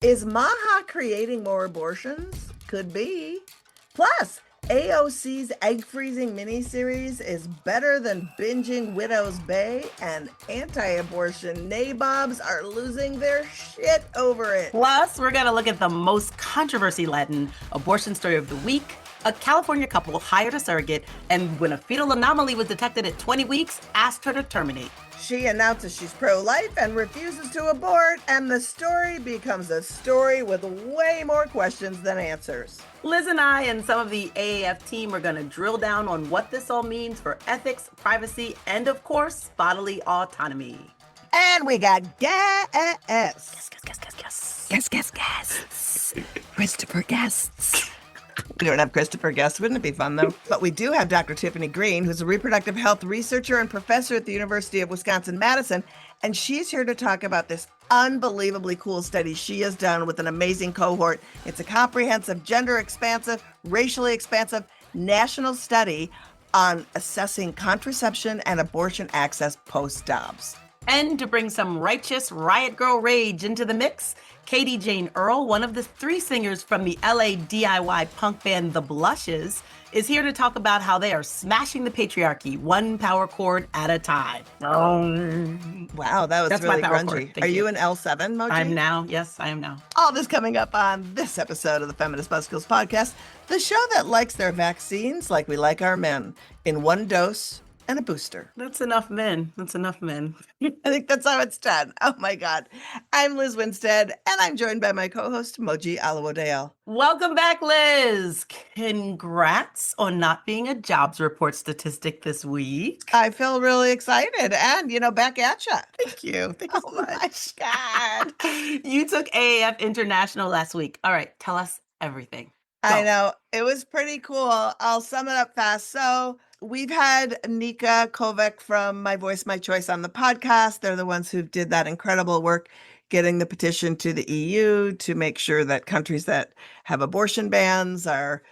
Is Maha creating more abortions? Could be. Plus, AOC's egg freezing miniseries is better than binging Widow's Bay, and anti-abortion nabobs are losing their shit over it. Plus, we're going to look at the most controversy-laden abortion story of the week. A California couple hired a surrogate, and when a fetal anomaly was detected at 20 weeks, asked her to terminate. She announces she's pro-life and refuses to abort, and the story becomes a story with way more questions than answers. Lizz and I and some of the AAF team are going to drill down on what this all means for ethics, privacy, and of course, bodily autonomy. And we got guests. Guests. Christopher guests. We don't have Christopher guests. Wouldn't it be fun, though? But we do have Dr. Tiffany Green, who's a reproductive health researcher and professor at the University of Wisconsin-Madison. And she's here to talk about this unbelievably cool study she has done with an amazing cohort. It's a comprehensive, gender expansive, racially expansive national study on assessing contraception and abortion access post-Dobbs. And to bring some righteous riot girl rage into the mix, Katie Jayne Earl, one of the three singers from the LA DIY punk band The Blushes, is here to talk about how they are smashing the patriarchy one power chord at a time. Wow, that was That's really my power grungy. chord. Thank Are you. you an L7, Moji? I am now. All this coming up on this episode of the Feminist Buzzkills podcast, the show that likes their vaccines like we like our men, in one dose and a booster. That's enough men. I think that's how it's done. Oh my God. I'm Lizz Winstead, and I'm joined by my co-host, Moji Alawodale. Welcome back, Lizz. Congrats on not being a jobs report statistic this week. I feel really excited and, back at you. Thank you. Thank you so much. God. You took AAF International last week. All right, tell us everything. I know. It was pretty cool. I'll sum it up fast. So we've had Nika Kovac from My Voice, My Choice on the podcast. They're the ones who did that incredible work getting the petition to the EU to make sure that countries that have abortion bans are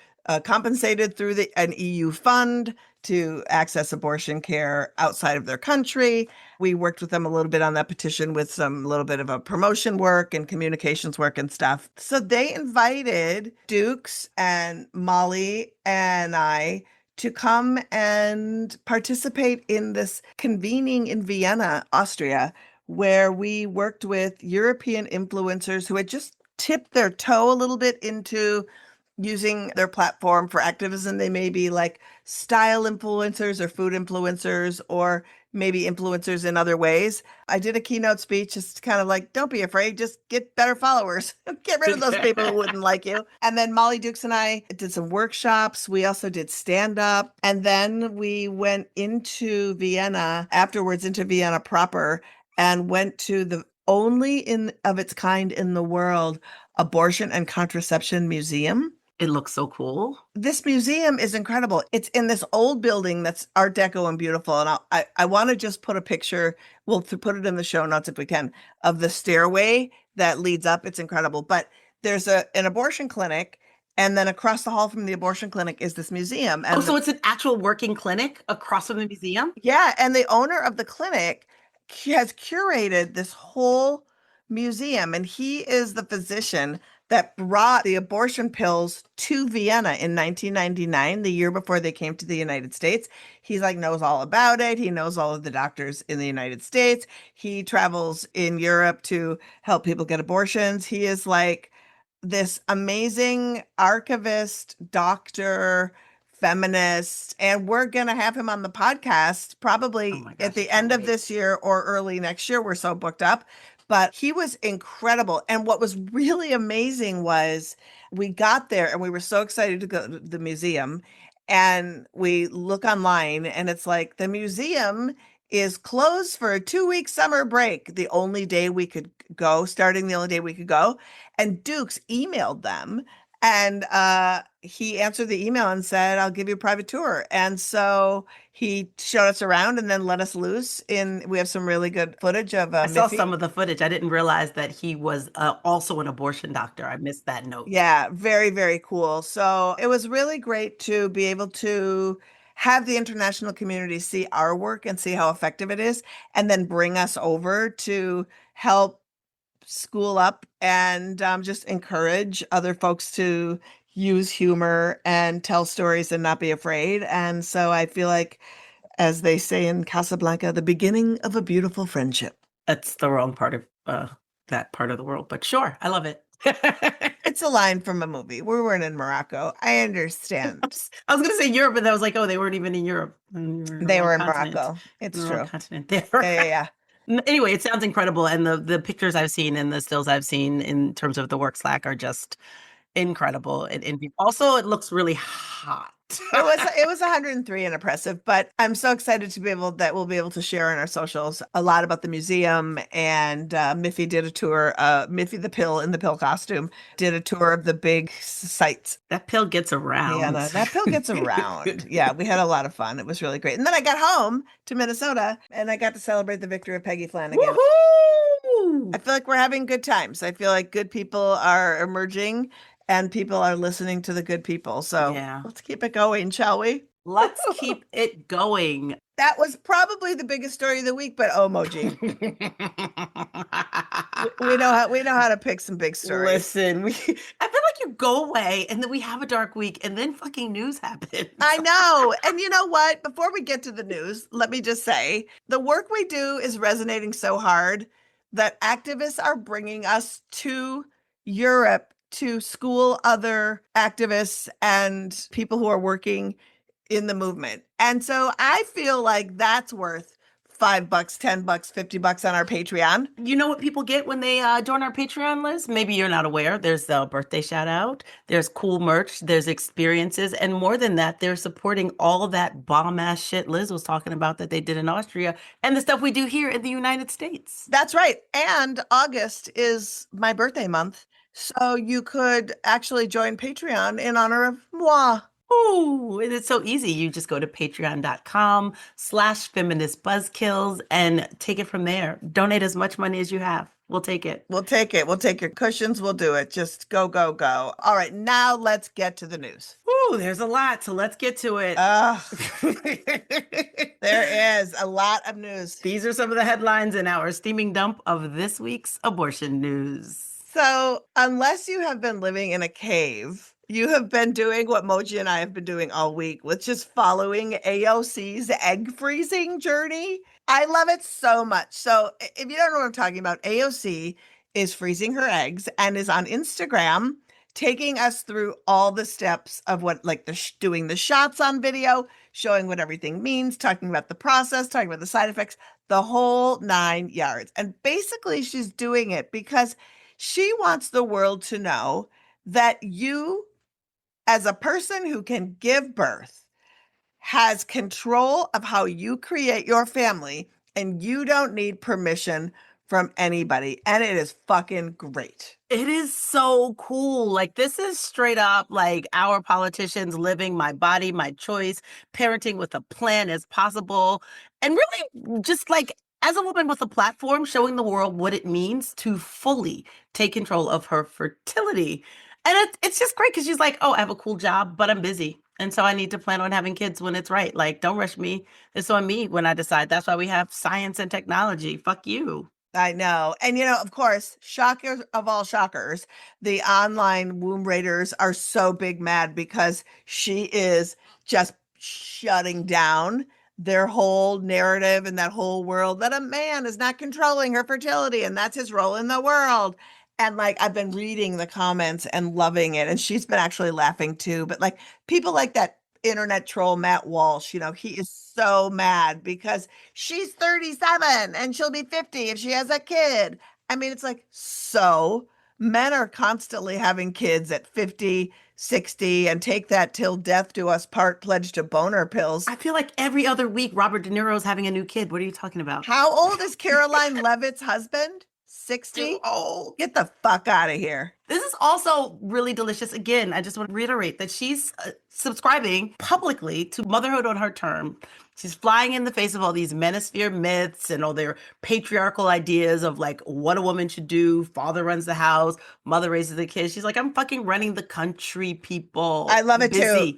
compensated through an EU fund to access abortion care outside of their country. We worked with them a little bit on that petition with a little bit of a promotion work and communications work and stuff. So they invited Dukes and Molly and I to come and participate in this convening in Vienna, Austria, where we worked with European influencers who had just tipped their toe a little bit into using their platform for activism. They may be like style influencers or food influencers or maybe influencers in other ways. I did a keynote speech, just kind of like, don't be afraid, just get better followers. Get rid of those people who wouldn't like you. And then Molly Dukes and I did some workshops. We also did stand-up. And then we went into Vienna proper, and went to the only of its kind in the world abortion and contraception museum. It looks so cool. This museum is incredible. It's in this old building that's Art Deco and beautiful. And I want to just put a picture, we'll put it in the show notes if we can, of the stairway that leads up. It's incredible. But there's an abortion clinic, and then across the hall from the abortion clinic is this museum. And so it's an actual working clinic across from the museum? Yeah, and the owner of the clinic has curated this whole museum, and he is the physician that brought the abortion pills to Vienna in 1999, the year before they came to the United States. He's knows all about it. He knows all of the doctors in the United States. He travels in Europe to help people get abortions. He is like this amazing archivist, doctor, feminist, and we're going to have him on the podcast probably at the end of this year or early next year. We're so booked up. But he was incredible. And what was really amazing was we got there and we were so excited to go to the museum, and we look online and it's like the museum is closed for a 2-week summer break, the only day we could go, And Dukes emailed them, and he answered the email and said, I'll give you a private tour. And so he showed us around and then let us loose. We have some really good footage of I saw some of the footage. I didn't realize that he was also an abortion doctor. I missed that note. Yeah, very, very cool. So it was really great to be able to have the international community see our work and see how effective it is, and then bring us over to help school up and just encourage other folks to use humor and tell stories and not be afraid. And so I feel like, as they say in Casablanca, the beginning of a beautiful friendship. That's the wrong part of that part of the world, but sure, I love it. It's a line from a movie. We weren't in Morocco. I understand. I was going to say Europe, but I was like, oh, they weren't even in Europe. They were in Morocco. It's true. Continent. Yeah. Anyway, it sounds incredible, and the pictures I've seen and the stills I've seen in terms of the work Slack are just incredible. And also, it looks really hot. It was 103 and oppressive, but I'm so excited to we'll be able to share in our socials a lot about the museum. And Miffy did a tour. Miffy the pill in the pill costume did a tour of the big sites. That pill gets around. Yeah, that pill gets around. Yeah, we had a lot of fun. It was really great. And then I got home to Minnesota and I got to celebrate the victory of Peggy Flanagan. Woohoo! I feel like we're having good times. I feel like good people are emerging. And people are listening to the good people. So Let's keep it going, shall we? Let's keep it going. That was probably the biggest story of the week, but Moji. we know how to pick some big stories. Listen, I feel like you go away and then we have a dark week and then fucking news happens. I know. And you know what? Before we get to the news, let me just say the work we do is resonating so hard that activists are bringing us to Europe to school other activists and people who are working in the movement. And so I feel like that's worth $5, $10, $50 on our Patreon. You know what people get when they join our Patreon, Liz? Maybe you're not aware. There's the birthday shout out. There's cool merch. There's experiences. And more than that, they're supporting all of that bomb ass shit Liz was talking about that they did in Austria and the stuff we do here in the United States. That's right. And August is my birthday month. So you could actually join Patreon in honor of moi. Ooh, and it's so easy. You just go to patreon.com/feministbuzzkills and take it from there. Donate as much money as you have. We'll take it. We'll take it. We'll take your cushions. We'll do it. Just go, go, go. All right, now let's get to the news. Ooh, there's a lot, so let's get to it. There is a lot of news. These are some of the headlines in our steaming dump of this week's abortion news. So, unless you have been living in a cave, you have been doing what Moji and I have been doing all week, which is following AOC's egg freezing journey. I love it so much. So, if you don't know what I'm talking about, AOC is freezing her eggs and is on Instagram taking us through all the steps of what, like doing the shots on video, showing what everything means, talking about the process, talking about the side effects, the whole 9 yards. And basically, she's doing it because she wants the world to know that you, as a person who can give birth, has control of how you create your family, and you don't need permission from anybody. And it is fucking great. It is so cool. Like, this is straight up like our politicians living my body, my choice, parenting with a plan as possible. And really just like, as a woman with a platform, showing the world what it means to fully take control of her fertility. And it's just great because she's like, oh, I have a cool job, but I'm busy. And so I need to plan on having kids when it's right. Like, don't rush me. It's on me when I decide. That's why we have science and technology. Fuck you. I know. And, of course, shockers of all shockers, the online womb raiders are so big mad because she is just shutting down their whole narrative and that whole world that a man is not controlling her fertility and that's his role in the world. And like, I've been reading the comments and loving it. And she's been actually laughing too. But like people like that internet troll, Matt Walsh, he is so mad because she's 37 and she'll be 50 if she has a kid. I mean, it's like, so men are constantly having kids at 50, 60 and take that till death do us part pledge to boner pills. I feel like every other week Robert De Niro's having a new kid. What are you talking about? How old is Caroline Levitt's husband? 60? Too old. Get the fuck out of here. This is also really delicious. Again, I just want to reiterate that she's subscribing publicly to motherhood on her term. She's flying in the face of all these manosphere myths and all their patriarchal ideas of like what a woman should do. Father runs the house, mother raises the kids. She's like, I'm fucking running the country, people. I love it too.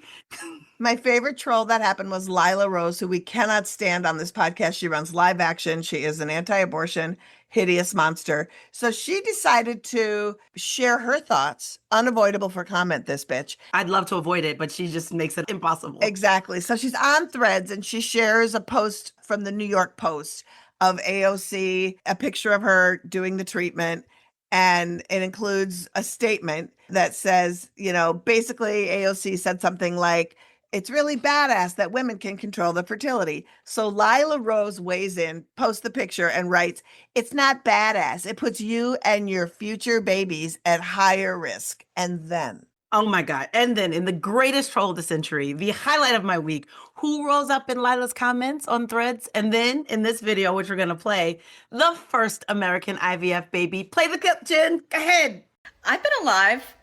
My favorite troll that happened was Lila Rose, who we cannot stand on this podcast. She runs Live Action. She is an anti-abortion, hideous monster. So she decided to share her thoughts. Unavoidable for comment, this bitch. I'd love to avoid it, but she just makes it impossible. Exactly. So she's on Threads and she shares a post from the New York Post of AOC, a picture of her doing the treatment. And it includes a statement that says, basically AOC said something like, it's really badass that women can control their fertility. So Lila Rose weighs in, posts the picture and writes, it's not badass. It puts you and your future babies at higher risk. And then. Oh my God. And then in the greatest troll of the century, the highlight of my week, who rolls up in Lila's comments on Threads? And then in this video, which we're going to play, the first American IVF baby. Play the clip, Jen. Go ahead. I've been alive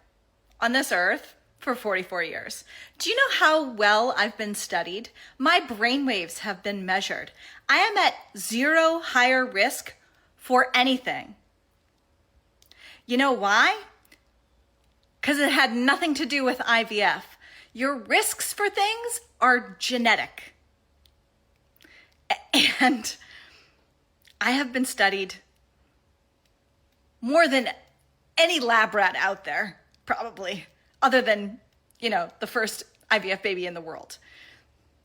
on this earth for 44 years. Do you know how well I've been studied? My brainwaves have been measured. I am at zero higher risk for anything. You know why? Because it had nothing to do with IVF. Your risks for things are genetic. And I have been studied more than any lab rat out there, probably. Other than, the first IVF baby in the world,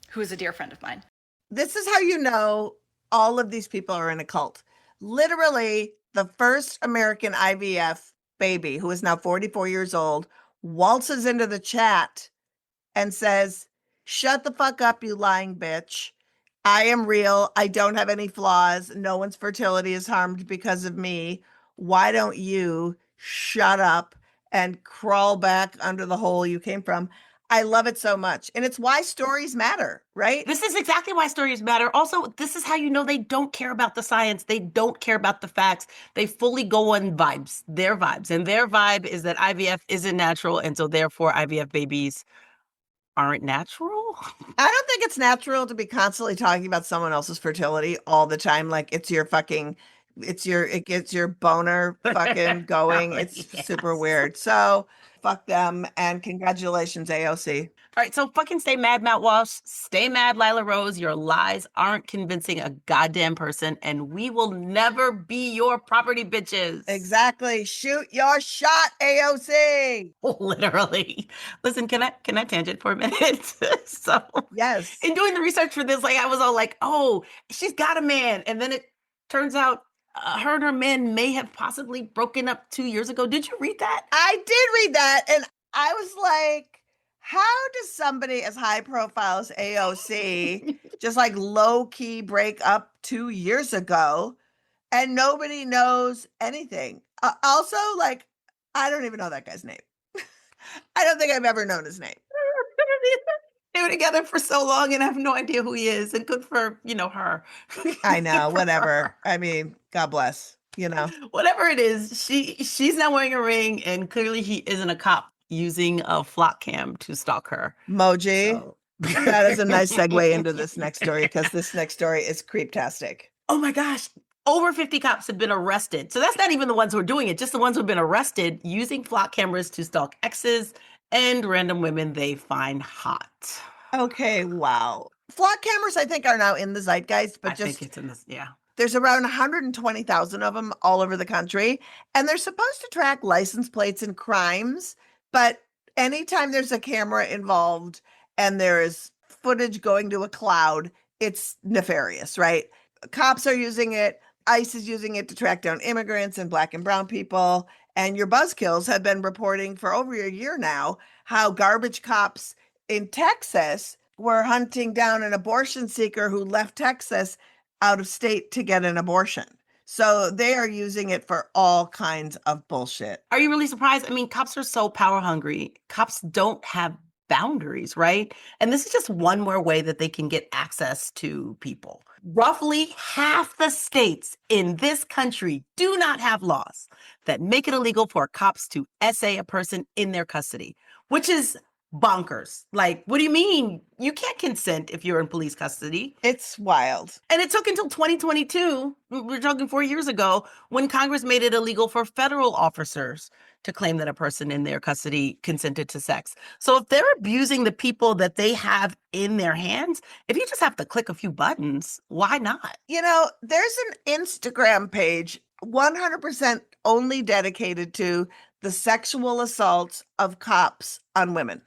who is a dear friend of mine. This is how you know all of these people are in a cult. Literally, the first American IVF baby, who is now 44 years old, waltzes into the chat and says, shut the fuck up, you lying bitch. I am real. I don't have any flaws. No one's fertility is harmed because of me. Why don't you shut up and crawl back under the hole you came from? I love it so much. And it's why stories matter, right? This is exactly why stories matter. Also, this is how you know they don't care about the science. They don't care about the facts. They fully go on vibes, their vibes. And their vibe is that IVF isn't natural. And so therefore IVF babies aren't natural. I don't think it's natural to be constantly talking about someone else's fertility all the time. Like it gets your boner fucking going. It's Yes. super weird. So fuck them and congratulations, AOC. All right, so fucking stay mad, Matt Walsh. Stay mad, Lila Rose. Your lies aren't convincing a goddamn person, and we will never be your property, bitches. Exactly. Shoot your shot, AOC. Literally. Listen, can I tangent for a minute? So Yes. in doing the research for this, I was all like, oh, she's got a man. And then it turns out her and her man may have possibly broken up 2 years ago. Did you read that? I did read that. And I was like, how does somebody as high profile as AOC just low key break up 2 years ago and nobody knows anything? Also, I don't even know that guy's name. I don't think I've ever known his name. They were together for so long and I have no idea who he is. And good for, her. I know, whatever. I mean, God bless, Whatever it is, she's not wearing a ring and clearly he isn't a cop using a flock cam to stalk her. Moji. So. That is a nice segue into this next story because this next story is creeptastic. Oh my gosh. Over 50 cops have been arrested. So that's not even the ones who are doing it, just the ones who've been arrested using flock cameras to stalk exes and random women they find hot. Okay, wow. Flock cameras, I think, are now in the zeitgeist, but I think it's in this, yeah. There's around 120,000 of them all over the country, and they're supposed to track license plates and crimes, but anytime there's a camera involved and there is footage going to a cloud, it's nefarious, right? Cops are using it. ICE is using it to track down immigrants and Black and brown people. And your Buzzkills have been reporting for over a year now how garbage cops in Texas were hunting down an abortion seeker who left Texas out of state to get an abortion. So they are using it for all kinds of bullshit. Are you really surprised? I mean, cops are so power hungry. Cops don't have boundaries, right? And this is just one more way that they can get access to people. Roughly half the states in this country do not have laws that make it illegal for cops to essay a person in their custody, which is bonkers. Like, what do you mean? You can't consent if you're in police custody. It's wild. And it took until 2022, we're talking 4 years ago, when Congress made it illegal for federal officers to claim that a person in their custody consented to sex. So if they're abusing the people that they have in their hands, if you just have to click a few buttons, why not? You know, there's an Instagram page 100% only dedicated to the sexual assaults of cops on women.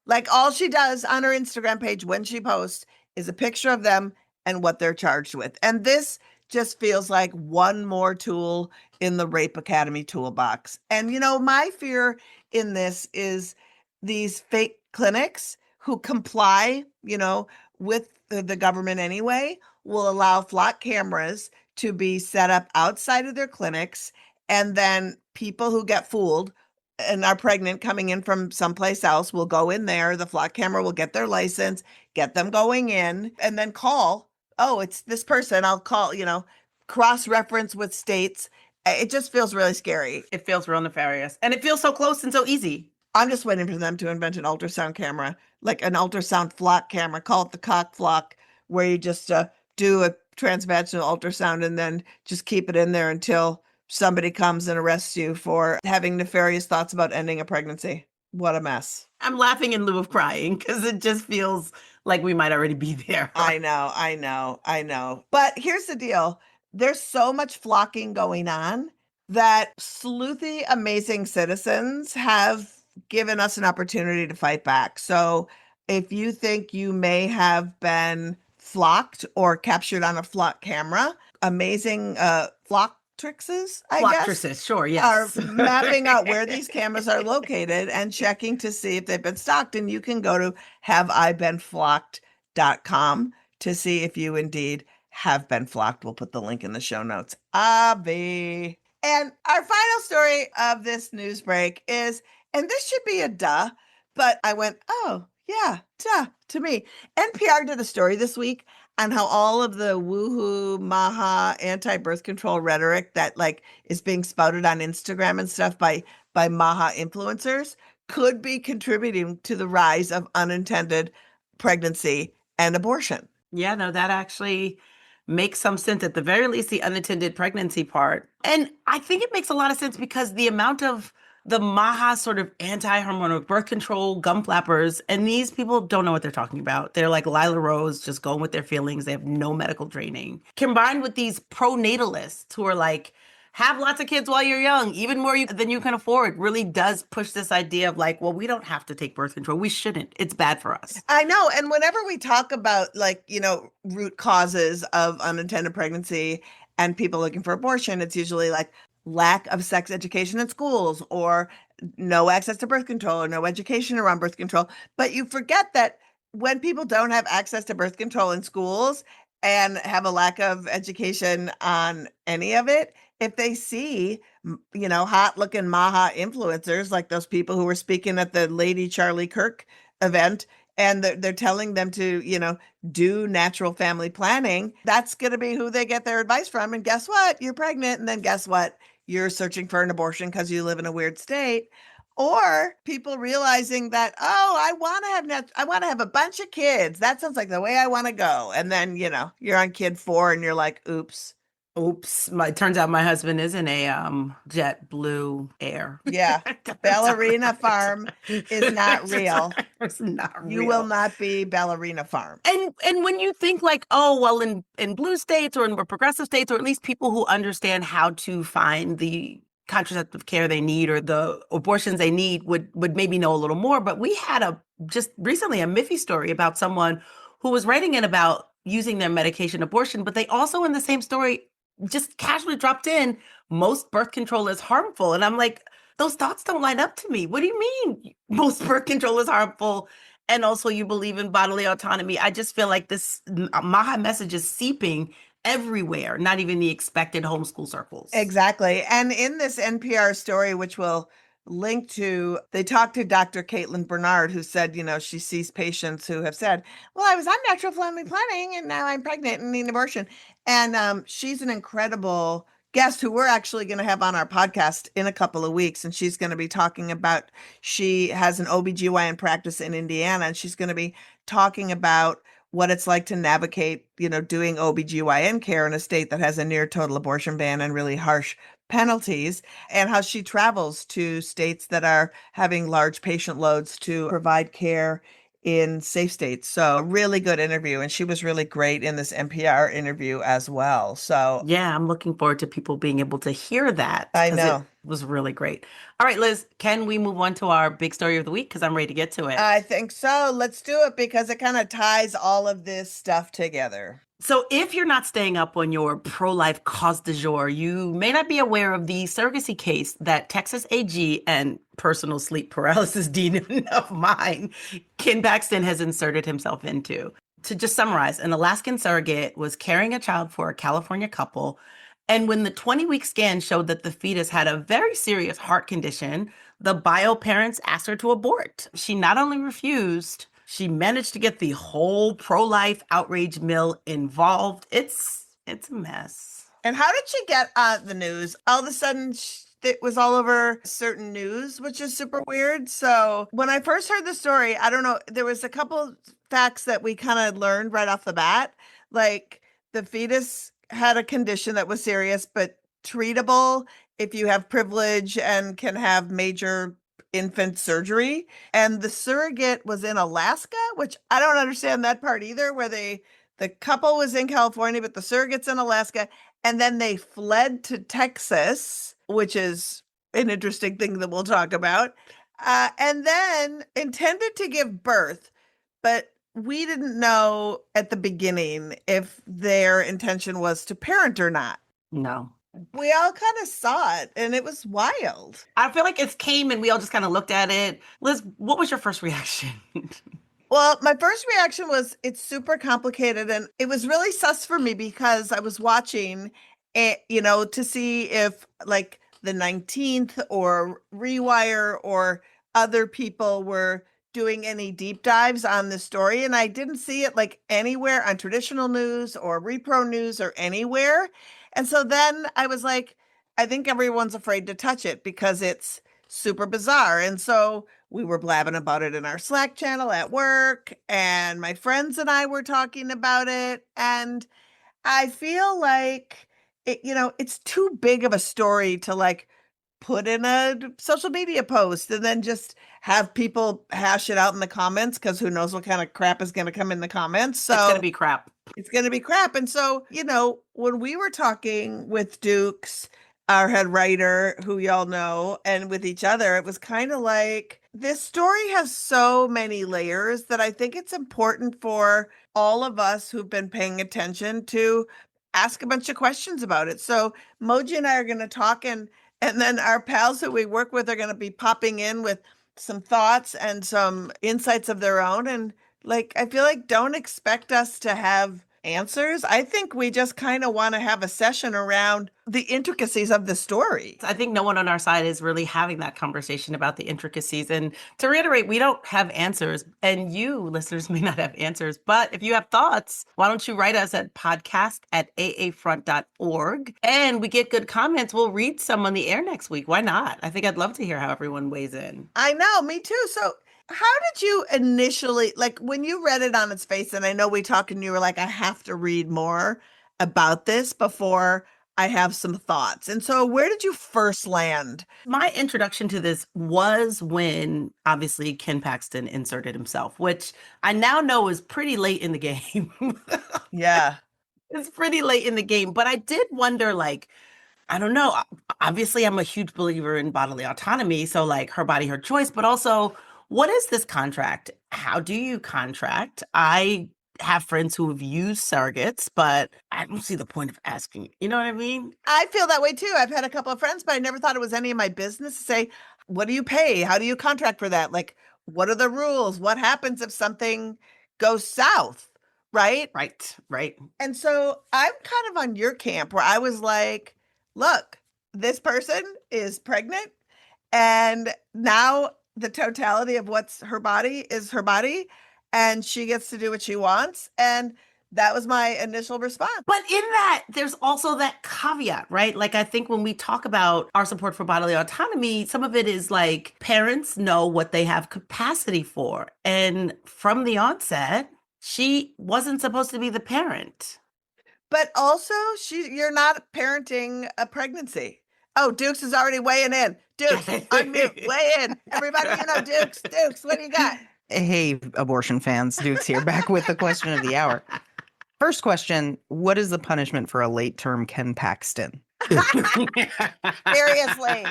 Like, all she does on her Instagram page when she posts is a picture of them and what they're charged with. And this just feels like one more tool in the Rape Academy toolbox. And, you know, my fear in this is these fake clinics who comply, you know, with the government anyway, will allow flock cameras to be set up outside of their clinics. And then people who get fooled and are pregnant coming in from someplace else will go in there. The flock camera will get their license, get them going in, and then call. Oh, it's this person. I'll call, you know, cross-reference with states. It just feels really scary. It feels real nefarious. And it feels so close and so easy. I'm just waiting for them to invent an ultrasound camera, like an ultrasound flock camera. Call it the cock flock, where you just do a transvaginal ultrasound and then just keep it in there until somebody comes and arrests you for having nefarious thoughts about ending a pregnancy. What a mess. I'm laughing in lieu of crying because it just feels like we might already be there. I know. But here's the deal. There's so much flocking going on that sleuthy, amazing citizens have given us an opportunity to fight back. So if you think you may have been flocked or captured on a flock camera, amazing flock trixes, I guess. Flockstresses, sure, yes. Are mapping out where these cameras are located and checking to see if they've been stalked. And you can go to haveibeenflocked.com to see if you indeed have been flocked. We'll put the link in the show notes. Avi. And our final story of this news break is, and this should be a duh, but I went, oh, yeah, duh, to me. NPR did a story this week on how all of the woohoo, maha, anti-birth control rhetoric that like is being spouted on Instagram and stuff by maha influencers could be contributing to the rise of unintended pregnancy and abortion. Yeah, no, that actually makes some sense, at the very least, the unintended pregnancy part. And I think it makes a lot of sense because the amount of the maha sort of anti-hormonal birth control gum flappers, and these people don't know what they're talking about. They're like Lila Rose, just going with their feelings. They have no medical training. Combined with these pronatalists who are like, have lots of kids while you're young, even more than you can afford, really does push this idea of like, well, we don't have to take birth control. We shouldn't. It's bad for us. I know. And whenever we talk about like, you know, root causes of unintended pregnancy and people looking for abortion, it's usually like lack of sex education in schools or no access to birth control or no education around birth control. But you forget that when people don't have access to birth control in schools and have a lack of education on any of it, if they see, you know, hot looking maha influencers like those people who were speaking at the Lady Charlie Kirk event, and they're telling them to, you know, do natural family planning, that's going to be who they get their advice from. And guess what? You're pregnant. And then guess what? You're searching for an abortion because you live in a weird state. Or people realizing that, oh, I want to have a bunch of kids. That sounds like the way I want to go. And then, you know, you're on kid 4 and you're like, oops. It turns out my husband is in a JetBlue Air. Yeah. Ballerina Farm is not real. It's not real. You will not be Ballerina Farm. And when you think like, oh, well, in blue states or in more progressive states, or at least people who understand how to find the contraceptive care they need or the abortions they need would maybe know a little more. But we had just recently a Miffy story about someone who was writing in about using their medication abortion, but they also in the same story just casually dropped in, most birth control is harmful. And I'm like, those thoughts don't line up to me. What do you mean most birth control is harmful? And also you believe in bodily autonomy. I just feel like this maha message is seeping everywhere, not even the expected homeschool circles. Exactly. And in this NPR story, which we'll link to, they talked to Dr. Caitlin Bernard, who said, you know, she sees patients who have said, well, I was on natural family planning and now I'm pregnant and need an abortion. And she's an incredible guest who we're actually going to have on our podcast in a couple of weeks. And she's going to be talking about, she has an OBGYN practice in Indiana, and she's going to be talking about what it's like to navigate, doing OBGYN care in a state that has a near total abortion ban and really harsh penalties, and how she travels to states that are having large patient loads to provide care in safe states. So really good interview. And she was really great in this NPR interview as well. So yeah, I'm looking forward to people being able to hear that. I 'cause know. It was really great. All right, Liz, can we move on to our big story of the week? Because I'm ready to get to it. I think so. Let's do it because it kind of ties all of this stuff together. So if you're not staying up on your pro-life cause du jour, you may not be aware of the surrogacy case that Texas AG and personal sleep paralysis demon of mine, Ken Paxton, has inserted himself into. To just summarize, an Alaskan surrogate was carrying a child for a California couple, and when the 20-week scan showed that the fetus had a very serious heart condition, the bio parents asked her to abort. She not only refused, she managed to get the whole pro-life outrage mill involved. It's a mess. And how did she get the news? All of a sudden, it was all over certain news, which is super weird. So when I first heard the story, I don't know, there was a couple facts that we kind of learned right off the bat. Like the fetus had a condition that was serious, but treatable if you have privilege and can have major infant surgery. And the surrogate was in Alaska, which I don't understand that part either, where the couple was in California, but the surrogate's in Alaska. And then they fled to Texas, which is an interesting thing that we'll talk about. And then intended to give birth, but we didn't know at the beginning if their intention was to parent or not. No. We all kind of saw it, and it was wild. I feel like it came and we all just kind of looked at it. Liz, what was your first reaction? Well, my first reaction was it's super complicated, and it was really sus for me because I was watching it, to see if like the 19th or Rewire or other people were doing any deep dives on this story. And I didn't see it like anywhere on traditional news or repro news or anywhere. And so then I was like, I think everyone's afraid to touch it because it's super bizarre. And so we were blabbing about it in our Slack channel at work, and my friends and I were talking about it. And I feel like it's too big of a story to like put in a social media post and then just have people hash it out in the comments, because who knows what kind of crap is going to come in the comments. So it's going to be crap. It's going to be crap. And so, when we were talking with Dukes, our head writer, who y'all know, and with each other, it was kind of like this story has so many layers that I think it's important for all of us who've been paying attention to ask a bunch of questions about it. So Moji and I are going to talk, and then our pals who we work with are going to be popping in with some thoughts and some insights of their own. And I feel like don't expect us to have answers. I think we just kind of want to have a session around the intricacies of the story. I think no one on our side is really having that conversation about the intricacies. And to reiterate, we don't have answers, and you listeners may not have answers, but if you have thoughts, why don't you write us at podcast@aafront.org, and we get good comments. We'll read some on the air next week. Why not? I think I'd love to hear how everyone weighs in. I know, me too. So how did you initially, when you read it on its face, and I know we talked and you were like, I have to read more about this before I have some thoughts. And so where did you first land? My introduction to this was when, obviously, Ken Paxton inserted himself, which I now know is pretty late in the game. Yeah. It's pretty late in the game. But I did wonder, I don't know. Obviously, I'm a huge believer in bodily autonomy. So, her body, her choice. But also, what is this contract? How do you contract? I have friends who have used surrogates, but I don't see the point of asking. You know what I mean? I feel that way too. I've had a couple of friends, but I never thought it was any of my business to say, what do you pay? How do you contract for that? What are the rules? What happens if something goes south? Right? Right. And so I'm kind of on your camp where I was like, look, this person is pregnant, and now the totality of what's her body is her body, and she gets to do what she wants. And That was my initial response. But in that, there's also that caveat, right? Like, I think when we talk about our support for bodily autonomy, some of it is like parents know what they have capacity for. And from the onset, she wasn't supposed to be the parent. But also, you're not parenting a pregnancy. Oh, Dukes is already weighing in. Dukes, unmute, weigh in. Everybody, Dukes, what do you got? Hey, abortion fans, Duke's here, back with the question of the hour. First question, what is the punishment for a late-term Ken Paxton? Seriously.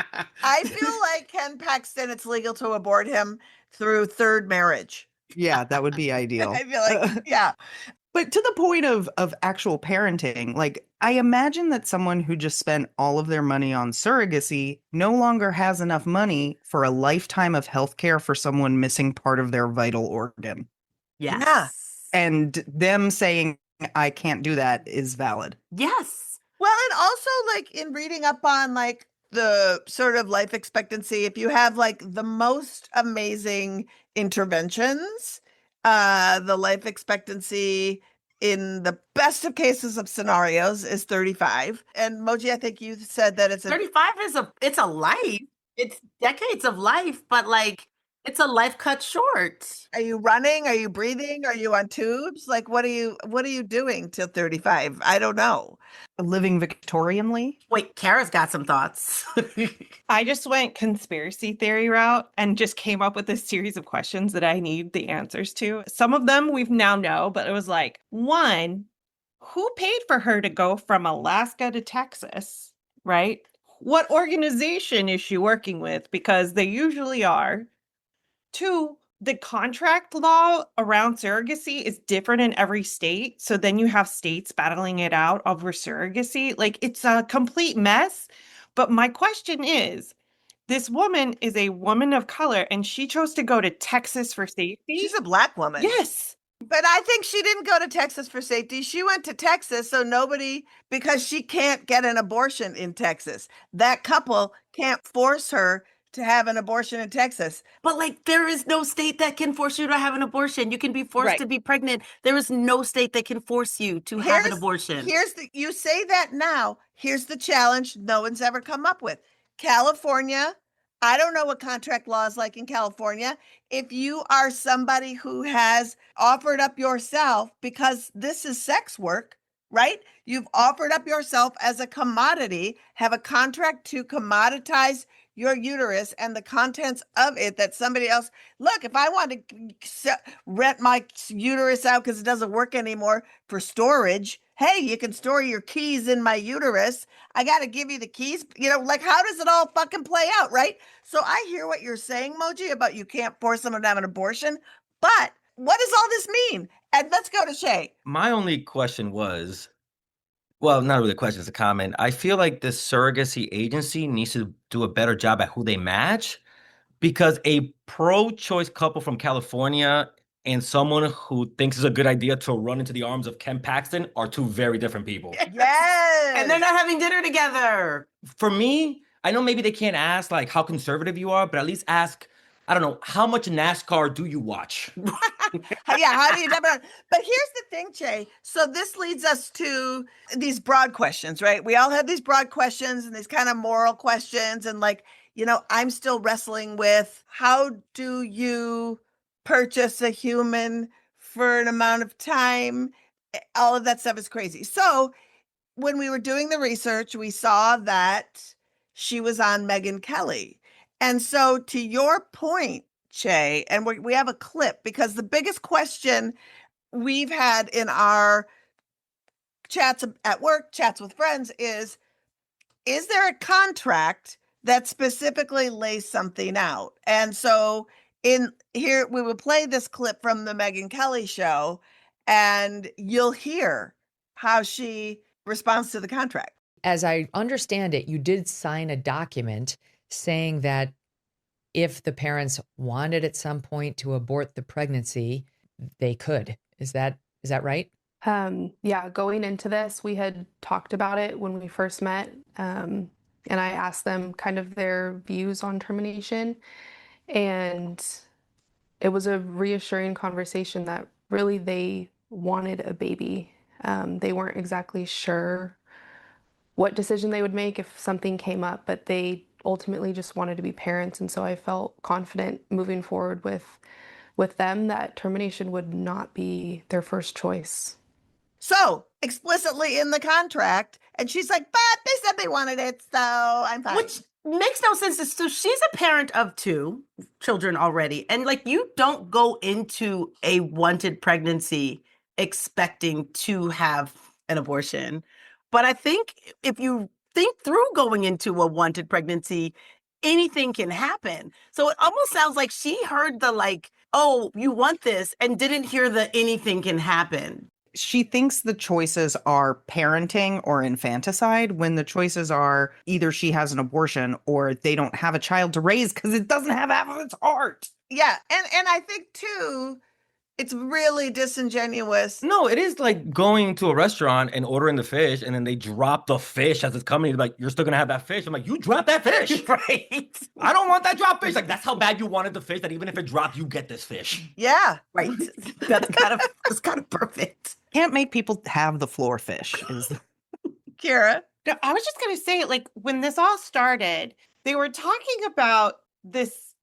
I feel like Ken Paxton, it's legal to abort him through third marriage. Yeah, that would be ideal. I feel like, yeah. But to the point of actual parenting, like, I imagine that someone who just spent all of their money on surrogacy no longer has enough money for a lifetime of healthcare for someone missing part of their vital organ. Yes. Yeah. And them saying, I can't do that is valid. Yes. Well, and also like in reading up on like the sort of life expectancy, if you have like the most amazing interventions, the life expectancy in the best of cases of scenarios is 35. And Moji, I think you said that it's 35 it's a life. It's decades of life, but like it's a life cut short. Are you running? Are you breathing? Are you on tubes? Like what are you doing till 35? I don't know. Living Victorianly? Wait, Kara's got some thoughts. I just went conspiracy theory route and just came up with a series of questions that I need the answers to. Some of them we've now know, but it was like, one, who paid for her to go from Alaska to Texas, right? What organization is she working with? Because they usually are. Two, the contract law around surrogacy is different in every state. So then you have states battling it out over surrogacy. Like it's a complete mess. But my question is, this woman is a woman of color and she chose to go to Texas for safety. She's a Black woman. Yes. But I think she didn't go to Texas for safety. She went to Texas because she can't get an abortion in Texas. That couple can't force her to have an abortion in Texas. But like there is no state that can force you to have an abortion. You can be forced to be pregnant. There is no state that can force you to have an abortion. You say that now. Here's the challenge no one's ever come up with. California, I don't know what contract law is like in California. If you are somebody who has offered up yourself, because this is sex work, right? You've offered up yourself as a commodity, have a contract to commoditize your uterus and the contents of it that somebody else, look, if I want to rent my uterus out because it doesn't work anymore for storage, hey, you can store your keys in my uterus. I got to give you the keys. Like how does it all fucking play out, right? So I hear what you're saying, Moji, about you can't force someone to have an abortion, but what does all this mean? And let's go to Shay. My only question was, well, not really a question, it's a comment. I feel like the surrogacy agency needs to do a better job at who they match, because a pro-choice couple from California and someone who thinks it's a good idea to run into the arms of Ken Paxton are two very different people. Yes. And they're not having dinner together. For me, I know maybe they can't ask like how conservative you are, but at least ask, I don't know, how much NASCAR do you watch? Yeah, how do you But here's the thing, Jay. So this leads us to these broad questions, right? We all have these broad questions and these kind of moral questions. And like, I'm still wrestling with how do you purchase a human for an amount of time? All of that stuff is crazy. So when we were doing the research, we saw that she was on Megyn Kelly. And so to your point, Che, and we have a clip because the biggest question we've had in our chats at work, chats with friends is there a contract that specifically lays something out? And so in here, we will play this clip from the Megyn Kelly show and you'll hear how she responds to the contract. As I understand it, you did sign a document saying that if the parents wanted at some point to abort the pregnancy, they could. Is that right? Yeah, going into this, we had talked about it when we first met, and I asked them kind of their views on termination, and it was a reassuring conversation that really they wanted a baby. They weren't exactly sure what decision they would make if something came up, but they ultimately just wanted to be parents. And so I felt confident moving forward with them that termination would not be their first choice. So explicitly in the contract, and she's like, but they said they wanted it, so I'm fine. Which makes no sense. So she's a parent of 2 children already. And like, you don't go into a wanted pregnancy expecting to have an abortion. But I think if you think through going into a wanted pregnancy, anything can happen. So it almost sounds like she heard the like, oh, you want this, and didn't hear the anything can happen. She thinks the choices are parenting or infanticide when the choices are either she has an abortion or they don't have a child to raise because it doesn't have half of its heart. Yeah, and I think too, it's really disingenuous. No, it is like going to a restaurant and ordering the fish, and then they drop the fish as it's coming. They're like, you're still gonna have that fish. I'm like, you dropped that fish, Right. I don't want that drop fish. Like, that's how bad you wanted the fish, that even if it dropped, you get this fish. Yeah. Right. That's kind of perfect. Can't make people have the floor fish. Kira. No, I was just going to say, like, when this all started, they were talking about this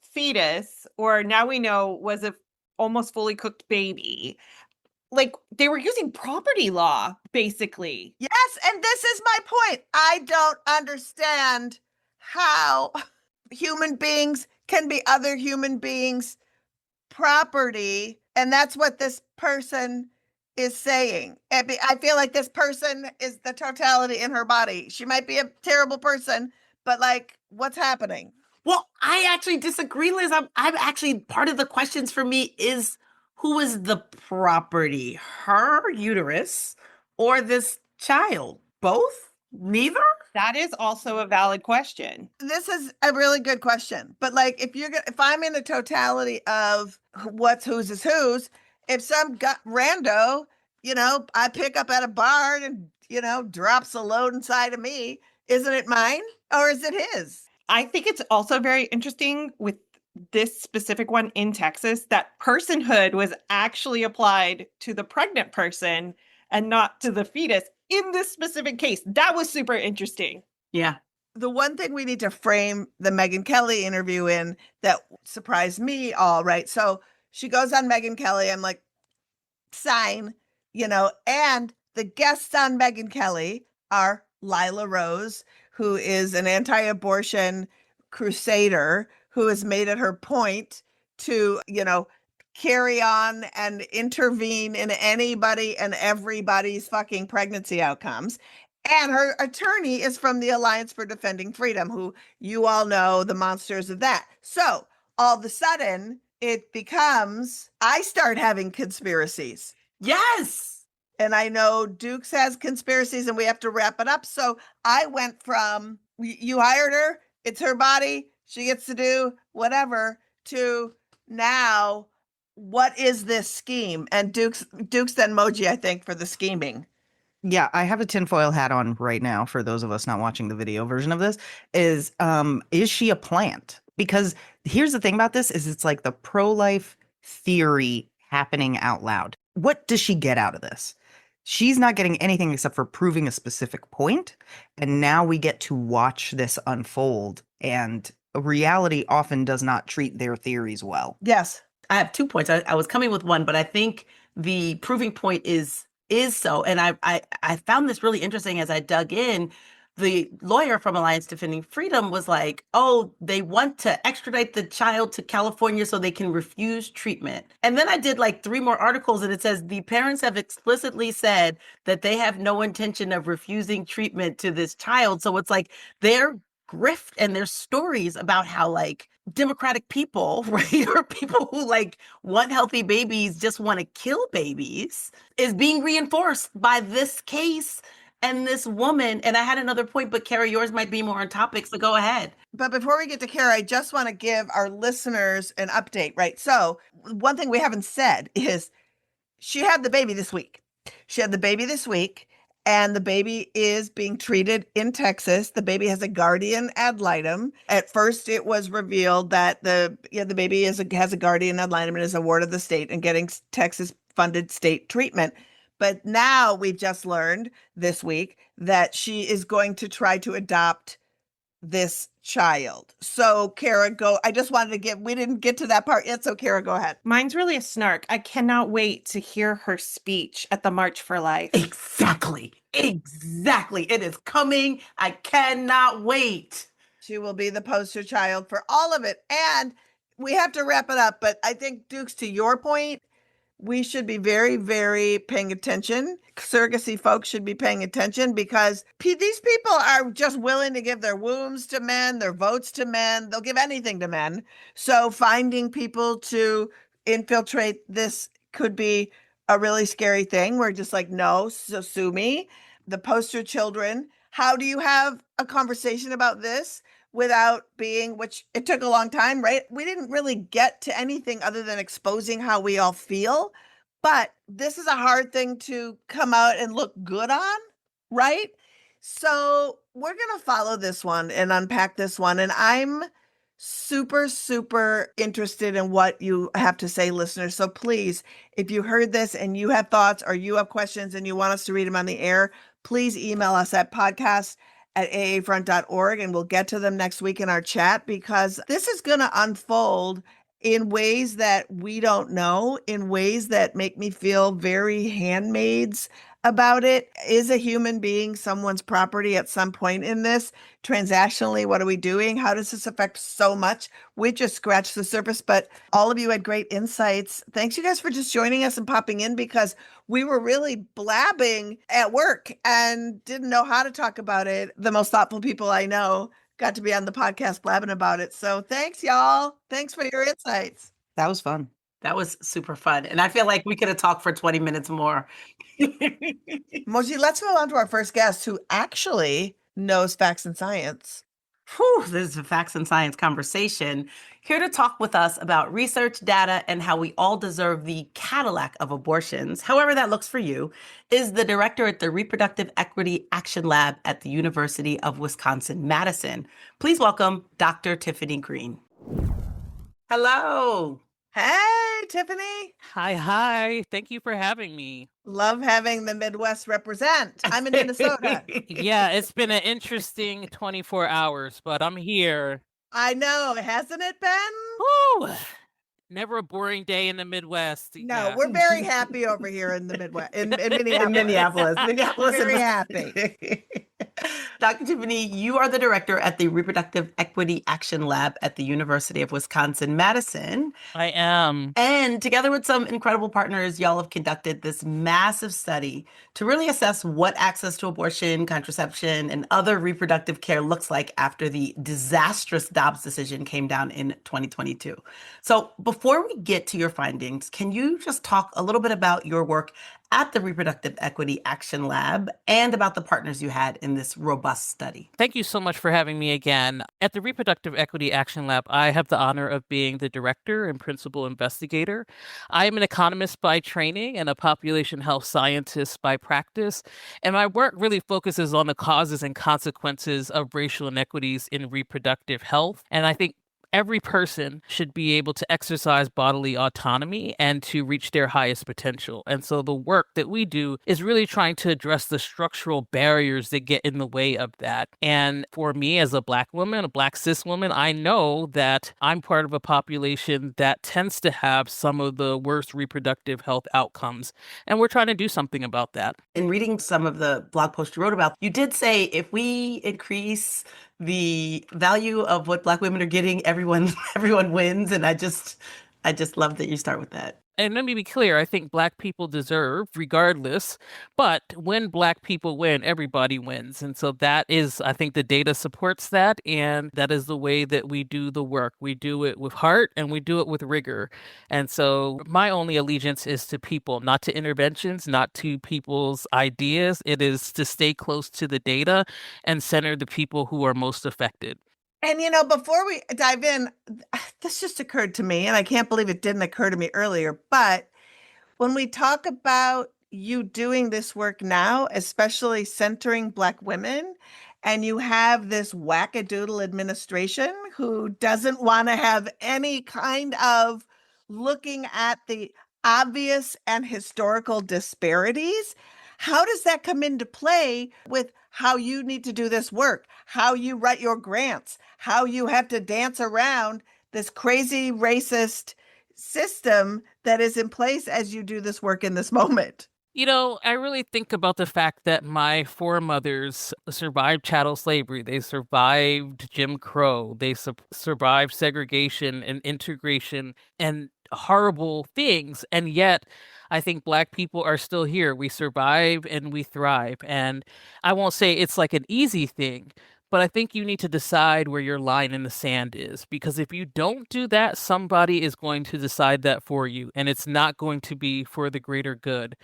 fetus, or now we know was a almost fully cooked baby. Like, they were using property law, basically. Yes, and this is my point. I don't understand how human beings can be other human beings' property, and that's what this person is saying. I feel like this person is the totality in her body. She might be a terrible person, but like, what's happening? Well, I actually disagree, Liz. I'm actually, part of the questions for me is, who is the property? Her uterus or this child? Both? Neither? That is also a valid question. This is a really good question. But like, if I'm in a totality of what's whose is whose, if some rando, I pick up at a bar and, drops a load inside of me, isn't it mine or is it his? I think it's also very interesting with this specific one in Texas that personhood was actually applied to the pregnant person and not to the fetus in this specific case. That was super interesting. Yeah. The one thing we need to frame the Megyn Kelly interview in that surprised me all, right? So she goes on Megyn Kelly. I'm like, sign, and the guests on Megyn Kelly are Lila Rose, who is an anti-abortion crusader who has made it her point to, carry on and intervene in anybody and everybody's fucking pregnancy outcomes. And her attorney is from the Alliance for Defending Freedom, who you all know the monsters of that. So all of a sudden it becomes, I start having conspiracies. Yes. And I know Dukes has conspiracies and we have to wrap it up. So I went from, you hired her, it's her body, she gets to do whatever, to now, what is this scheme? And Dukes then Moji, I think, for the scheming. Yeah, I have a tinfoil hat on right now for those of us not watching the video version of this. Is she a plant? Because here's the thing about this is it's like the pro-life theory happening out loud. What does she get out of this? She's not getting anything except for proving a specific point. And now we get to watch this unfold. And reality often does not treat their theories well. Yes. I have 2 points. I was coming with one, but I think the proving point is so. And I found this really interesting as I dug in. The lawyer from Alliance Defending Freedom was like, oh, they want to extradite the child to California so they can refuse treatment. And then I did like 3 more articles and it says the parents have explicitly said that they have no intention of refusing treatment to this child. So it's like their grift and their stories about how like democratic people, right, or people who like want healthy babies just want to kill babies is being reinforced by this case and this woman. And I had another point, but Kara, yours might be more on topic, so go ahead. But before we get to Kara, I just want to give our listeners an update, right? So one thing we haven't said is she had the baby this week. And the baby is being treated in Texas. The baby has a guardian ad litem. At first, it was revealed that the baby has a guardian ad litem and is a ward of the state and getting Texas funded state treatment. But now we've just learned this week that she is going to try to adopt this child. So Kara, go. I just wanted to we didn't get to that part yet. So Kara, go ahead. Mine's really a snark. I cannot wait to hear her speech at the March for Life. Exactly. It is coming. I cannot wait. She will be the poster child for all of it. And we have to wrap it up. But I think, Dukes, to your point, we should be very, very paying attention. Surrogacy folks should be paying attention because these people are just willing to give their wombs to men, their votes to men. They'll give anything to men. So finding people to infiltrate this could be a really scary thing. We're just like, no, so sue me. The poster children. How do you have a conversation about this without being, which it took a long time, right? We didn't really get to anything other than exposing how we all feel. But this is a hard thing to come out and look good on, right? So we're going to follow this one and unpack this one. And I'm super, super interested in what you have to say, listeners. So please, if you heard this and you have thoughts or you have questions and you want us to read them on the air, please email us at podcast@aafront.org and we'll get to them next week in our chat, because this is going to unfold in ways that we don't know, in ways that make me feel very handmaids about it. Is a human being someone's property at some point in this? Transactionally, what are we doing? How does this affect so much? We just scratched the surface, but all of you had great insights. Thanks, you guys, for just joining us and popping in, because we were really blabbing at work and didn't know how to talk about it. The most thoughtful people I know got to be on the podcast blabbing about it. So thanks, y'all. Thanks for your insights. That was fun. That was super fun. And I feel like we could have talked for 20 minutes more. Moji, let's move on to our first guest, who actually knows facts and science. Whew, this is a facts and science conversation. Here to talk with us about research, data, and how we all deserve the Cadillac of abortions, however that looks for you, is the director at the Reproductive Equity Action Lab at the University of Wisconsin-Madison. Please welcome Dr. Tiffany Green. Hello. Hey, Tiffany. Hi. Thank you for having me. Love having the Midwest represent. I'm in Minnesota. Yeah, it's been an interesting 24 hours, but I'm here. I know, hasn't it been? Woo! Never a boring day in the Midwest. No, Yeah. we're very happy over here in the Midwest, in Minneapolis. Minneapolis Very is- happy. Dr. Tiffany, you are the director at the Reproductive Equity Action Lab at the University of Wisconsin-Madison. I am. And together with some incredible partners, y'all have conducted this massive study to really assess what access to abortion, contraception, and other reproductive care looks like after the disastrous Dobbs decision came down in 2022. So before we get to your findings, can you just talk a little bit about your work at the Reproductive Equity Action Lab and about the partners you had in this robust study? Thank you so much for having me again. At the Reproductive Equity Action Lab, I have the honor of being the director and principal investigator. I am an economist by training and a population health scientist by practice, and my work really focuses on the causes and consequences of racial inequities in reproductive health. And I think every person should be able to exercise bodily autonomy and to reach their highest potential. And so the work that we do is really trying to address the structural barriers that get in the way of that. And for me, as a Black woman, a Black cis woman, I know that I'm part of a population that tends to have some of the worst reproductive health outcomes. And we're trying to do something about that. In reading some of the blog posts you wrote about, you did say if we increase the value of what Black women are getting, everyone wins. And I just love that you start with that. And let me be clear, I think Black people deserve, regardless, but when Black people win, everybody wins. And so that is, I think the data supports that, and that is the way that we do the work. We do it with heart and we do it with rigor. And so my only allegiance is to people, not to interventions, not to people's ideas. It is to stay close to the data and center the people who are most affected. And, before we dive in, this just occurred to me, and I can't believe it didn't occur to me earlier. But when we talk about you doing this work now, especially centering Black women, and you have this wackadoodle administration who doesn't want to have any kind of looking at the obvious and historical disparities. How does that come into play with how you need to do this work, how you write your grants, how you have to dance around this crazy racist system that is in place as you do this work in this moment? You know, I really think about the fact that my foremothers survived chattel slavery. They survived Jim Crow. They survived segregation and integration and horrible things. And yet, I think Black people are still here. We survive and we thrive. And I won't say it's like an easy thing, but I think you need to decide where your line in the sand is. Because if you don't do that, somebody is going to decide that for you. And it's not going to be for the greater good.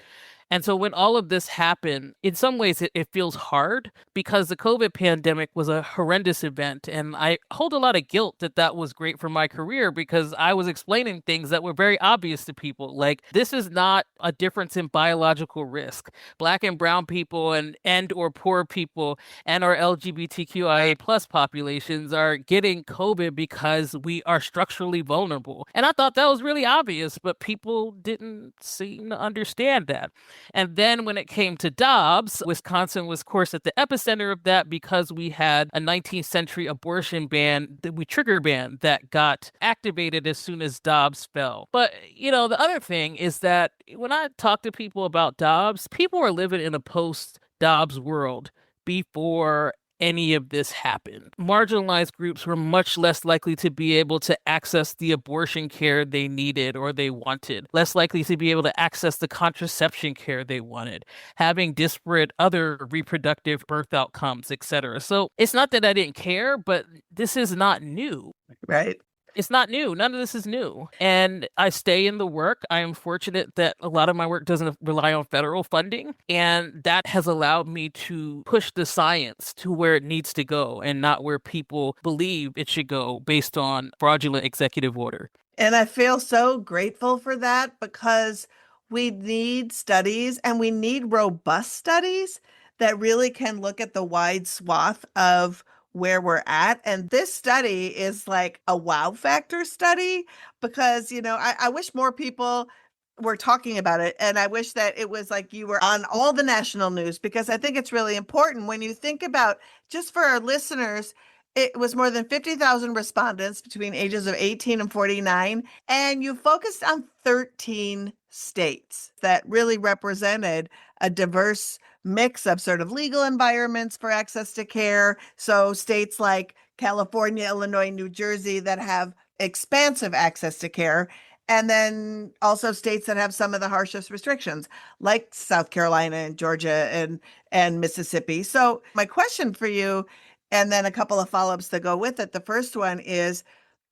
And so when all of this happened, in some ways it feels hard because the COVID pandemic was a horrendous event. And I hold a lot of guilt that that was great for my career because I was explaining things that were very obvious to people. Like, this is not a difference in biological risk. Black and brown people and or poor people and our LGBTQIA plus populations are getting COVID because we are structurally vulnerable. And I thought that was really obvious, but people didn't seem to understand that. And then when it came to Dobbs, Wisconsin was, of course, at the epicenter of that because we had a 19th century abortion ban, trigger ban, that got activated as soon as Dobbs fell. But, you know, the other thing is that when I talk to people about Dobbs, people are living in a post-Dobbs world before any of this happened. Marginalized groups were much less likely to be able to access the abortion care they needed or they wanted, less likely to be able to access the contraception care they wanted, having disparate other reproductive birth outcomes, etc. So it's not that I didn't care, but this is not new. Right. It's not new. None of this is new. And I stay in the work. I am fortunate that a lot of my work doesn't rely on federal funding. And that has allowed me to push the science to where it needs to go and not where people believe it should go based on fraudulent executive order. And I feel so grateful for that because we need studies and we need robust studies that really can look at the wide swath of where we're at. And this study is like a wow factor study because, you know, I wish more people were talking about it. And I wish that it was like you were on all the national news because I think it's really important when you think about, just for our listeners, it was more than 50,000 respondents between ages of 18 and 49. And you focused on 13 states that really represented a diverse mix of sort of legal environments for access to care. So states like California, Illinois, New Jersey that have expansive access to care. And then also states that have some of the harshest restrictions, like South Carolina and Georgia and Mississippi. So my question for you, and then a couple of follow-ups that go with it. The first one is,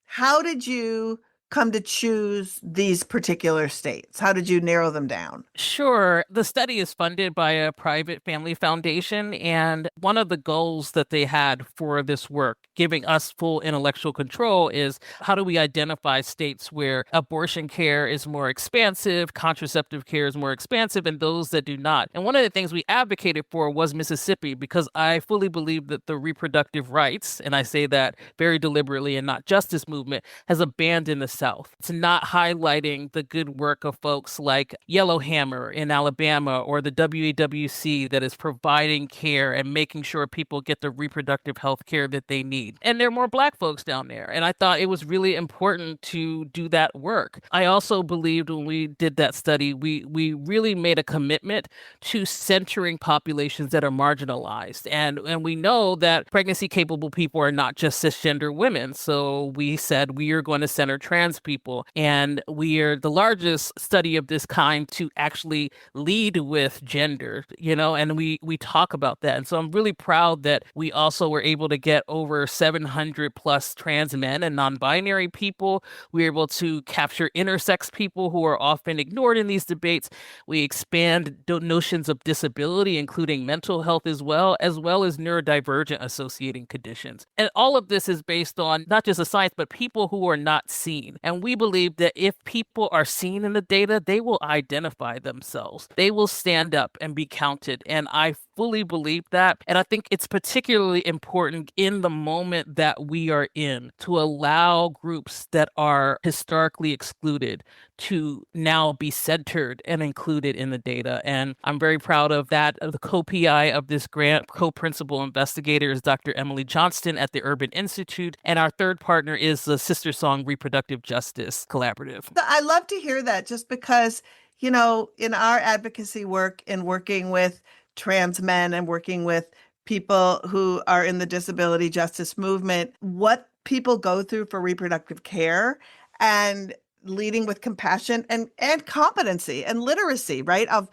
how did you come to choose these particular states? How did you narrow them down? Sure. The study is funded by a private family foundation. And one of the goals that they had for this work, giving us full intellectual control, is how do we identify states where abortion care is more expansive, contraceptive care is more expansive, and those that do not. And one of the things we advocated for was Mississippi, because I fully believe that the reproductive rights, and I say that very deliberately and not justice movement, has abandoned the South. It's not highlighting the good work of folks like Yellowhammer in Alabama or the WAWC that is providing care and making sure people get the reproductive health care that they need. And there are more Black folks down there. And I thought it was really important to do that work. I also believed when we did that study, we really made a commitment to centering populations that are marginalized. And we know that pregnancy-capable people are not just cisgender women. So we said we are going to center trans people. And we are the largest study of this kind to actually lead with gender, you know, and we talk about that. And so I'm really proud that we also were able to get over 700 plus trans men and non-binary people. We were able to capture intersex people who are often ignored in these debates. We expand notions of disability, including mental health as well as neurodivergent associating conditions. And all of this is based on not just the science, but people who are not seen. And we believe that if people are seen in the data, they will identify themselves. They will stand up and be counted. And I fully believe that. And I think it's particularly important in the moment that we are in to allow groups that are historically excluded to now be centered and included in the data. And I'm very proud of that. The co-PI of this grant, co-principal investigator, is Dr. Emily Johnston at the Urban Institute. And our third partner is the Sister Song Reproductive Justice Collaborative. I love to hear that, just because, in our advocacy work and working with trans men and working with people who are in the disability justice movement, what people go through for reproductive care, and leading with compassion and competency and literacy, right? Of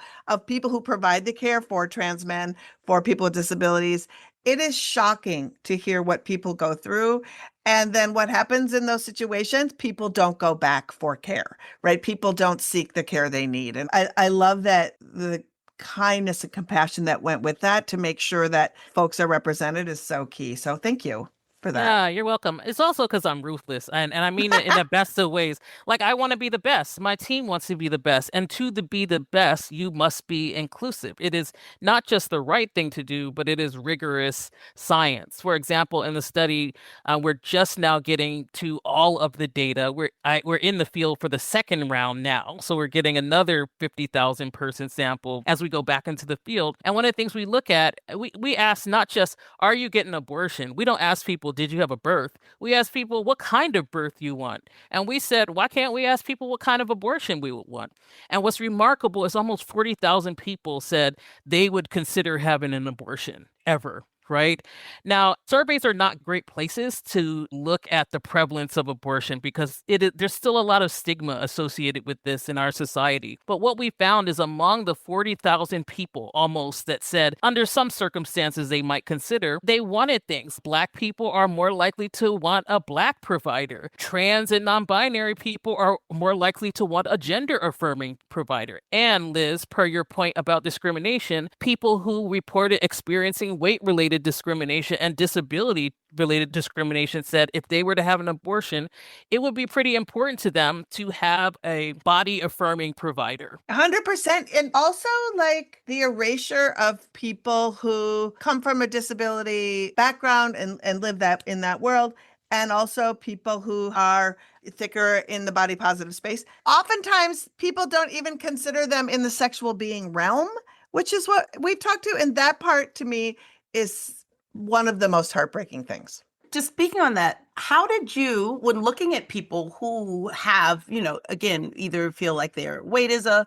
people who provide the care for trans men, for people with disabilities. It is shocking to hear what people go through. And then what happens in those situations, people don't go back for care, right? People don't seek the care they need. And I love that the kindness and compassion that went with that to make sure that folks are represented is so key. So thank you for that. Yeah, you're welcome. It's also because I'm ruthless, and I mean it in the best of ways. Like, I want to be the best. My team wants to be the best. And be the best, you must be inclusive. It is not just the right thing to do, but it is rigorous science. For example, in the study, we're just now getting to all of the data. We're in the field for the second round now. So we're getting another 50,000 person sample as we go back into the field. And one of the things we look at, we ask not just, are you getting an abortion? We don't ask people, did you have a birth? We ask people what kind of birth you want. And we said, why can't we ask people what kind of abortion we would want? And what's remarkable is almost 40,000 people said they would consider having an abortion ever. Right? Now, surveys are not great places to look at the prevalence of abortion because there's still a lot of stigma associated with this in our society. But what we found is among the 40,000 people almost that said under some circumstances they might consider, they wanted things. Black people are more likely to want a Black provider. Trans and non-binary people are more likely to want a gender-affirming provider. And Liz, per your point about discrimination, people who reported experiencing weight-related discrimination and disability-related discrimination said if they were to have an abortion, it would be pretty important to them to have a body-affirming provider. 100%. And also, like, the erasure of people who come from a disability background and live in that world. And also people who are thicker in the body positive space. Oftentimes, people don't even consider them in the sexual being realm, which is what we talked to. And that part, to me, is one of the most heartbreaking things. Just speaking on that, how did you, when looking at people who have, again, either feel like their weight is a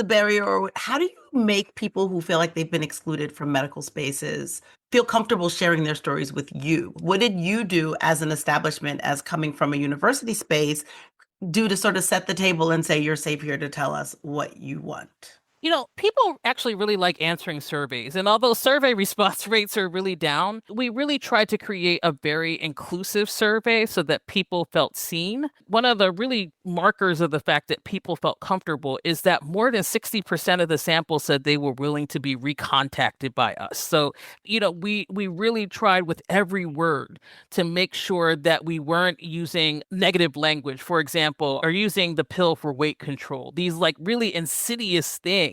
barrier, or how do you make people who feel like they've been excluded from medical spaces feel comfortable sharing their stories with you? What did you do as an establishment, as coming from a university space, do to sort of set the table and say, you're safe here to tell us what you want? People actually really like answering surveys. And although survey response rates are really down, we really tried to create a very inclusive survey so that people felt seen. One of the really markers of the fact that people felt comfortable is that more than 60% of the sample said they were willing to be recontacted by us. So, we really tried with every word to make sure that we weren't using negative language, for example, or using the pill for weight control. These like really insidious things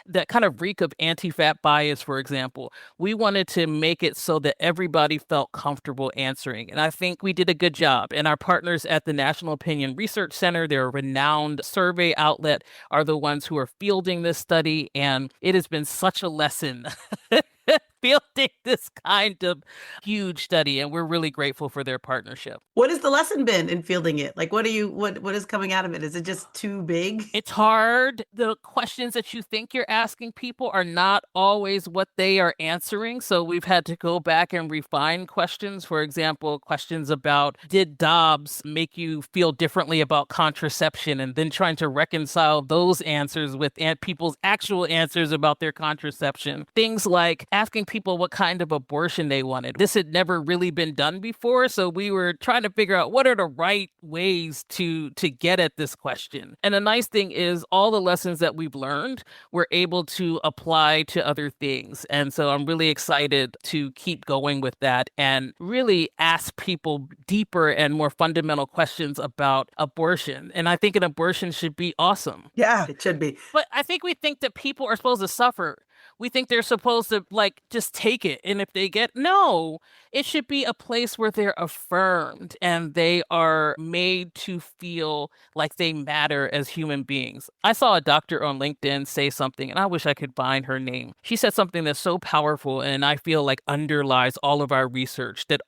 that kind of reek of anti-fat bias, for example. We wanted to make it so that everybody felt comfortable answering. And I think we did a good job. And our partners at the National Opinion Research Center, they're a renowned survey outlet, are the ones who are fielding this study. And it has been such a lesson fielding this kind of huge study, and we're really grateful for their partnership. What has the lesson been in fielding it? Like, what is coming out of it? Is it just too big? It's hard. The questions that you think you're asking people are not always what they are answering. So we've had to go back and refine questions. For example, questions about, did Dobbs make you feel differently about contraception? And then trying to reconcile those answers with people's actual answers about their contraception. Things like asking people what kind of abortion they wanted. This had never really been done before, so we were trying to figure out what are the right ways to get at this question. And the nice thing is all the lessons that we've learned, we're able to apply to other things. And so I'm really excited to keep going with that and really ask people deeper and more fundamental questions about abortion. And I think an abortion should be awesome. Yeah, It should be. But I think we think that people are supposed to suffer We think they're supposed to like just take it. And if they no, it should be a place where they're affirmed and they are made to feel like they matter as human beings. I saw a doctor on LinkedIn say something, and I wish I could find her name. She said something that's so powerful and I feel like underlies all of our research, that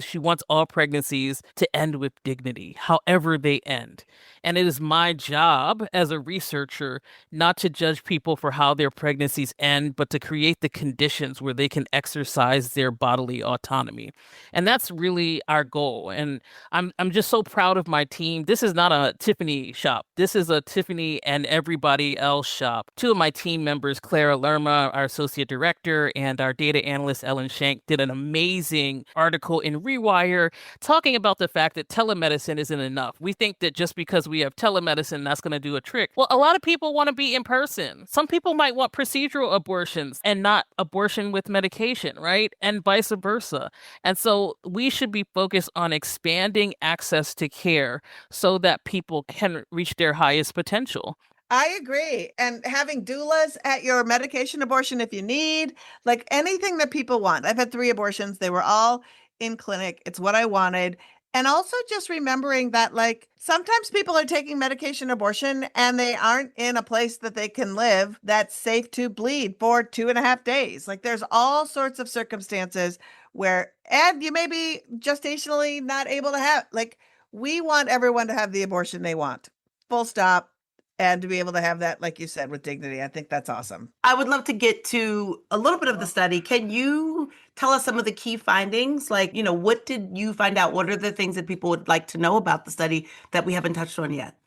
she wants all pregnancies to end with dignity, however they end. And it is my job as a researcher not to judge people for how their pregnancies end, but to create the conditions where they can exercise their bodily autonomy. And that's really our goal. And I'm just so proud of my team. This is not a Tiffany shop. This is a Tiffany and everybody else shop. Two of my team members, Clara Lerma, our associate director, and our data analyst, Ellen Shank, did an amazing article in Rewire talking about the fact that telemedicine isn't enough. We think that just because we have telemedicine, that's going to do a trick. Well, a lot of people want to be in person. Some people might want procedural abortions and not abortion with medication, right? And vice versa. And so we should be focused on expanding access to care so that people can reach their highest potential. I agree. And having doulas at your medication abortion if you need, like anything that people want. I've had 3 abortions. They were all in clinic. It's what I wanted. And also just remembering that, like, sometimes people are taking medication abortion and they aren't in a place that they can live that's safe to bleed for 2.5 days. Like, there's all sorts of circumstances where, and you may be gestationally not able to have, like, we want everyone to have the abortion they want, full stop. And to be able to have that, like you said, with dignity. I think that's awesome. I would love to get to a little bit of the study. Can you tell us some of the key findings? Like, what did you find out? What are the things that people would like to know about the study that we haven't touched on yet?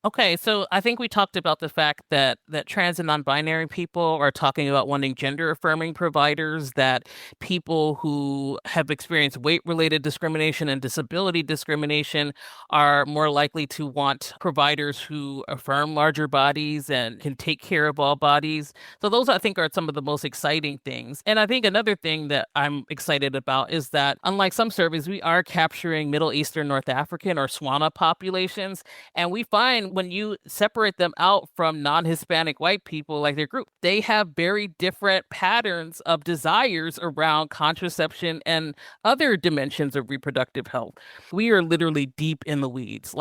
Okay, so I think we talked about the fact that trans and non-binary people are talking about wanting gender-affirming providers, that people who have experienced weight-related discrimination and disability discrimination are more likely to want providers who affirm larger bodies and can take care of all bodies. So those, I think, are some of the most exciting things. And I think another thing that I'm excited about is that, unlike some surveys, we are capturing Middle Eastern, North African, or SWANA populations, and we find when you separate them out from non-Hispanic white people, like their group, they have very different patterns of desires around contraception and other dimensions of reproductive health. We are literally deep in the weeds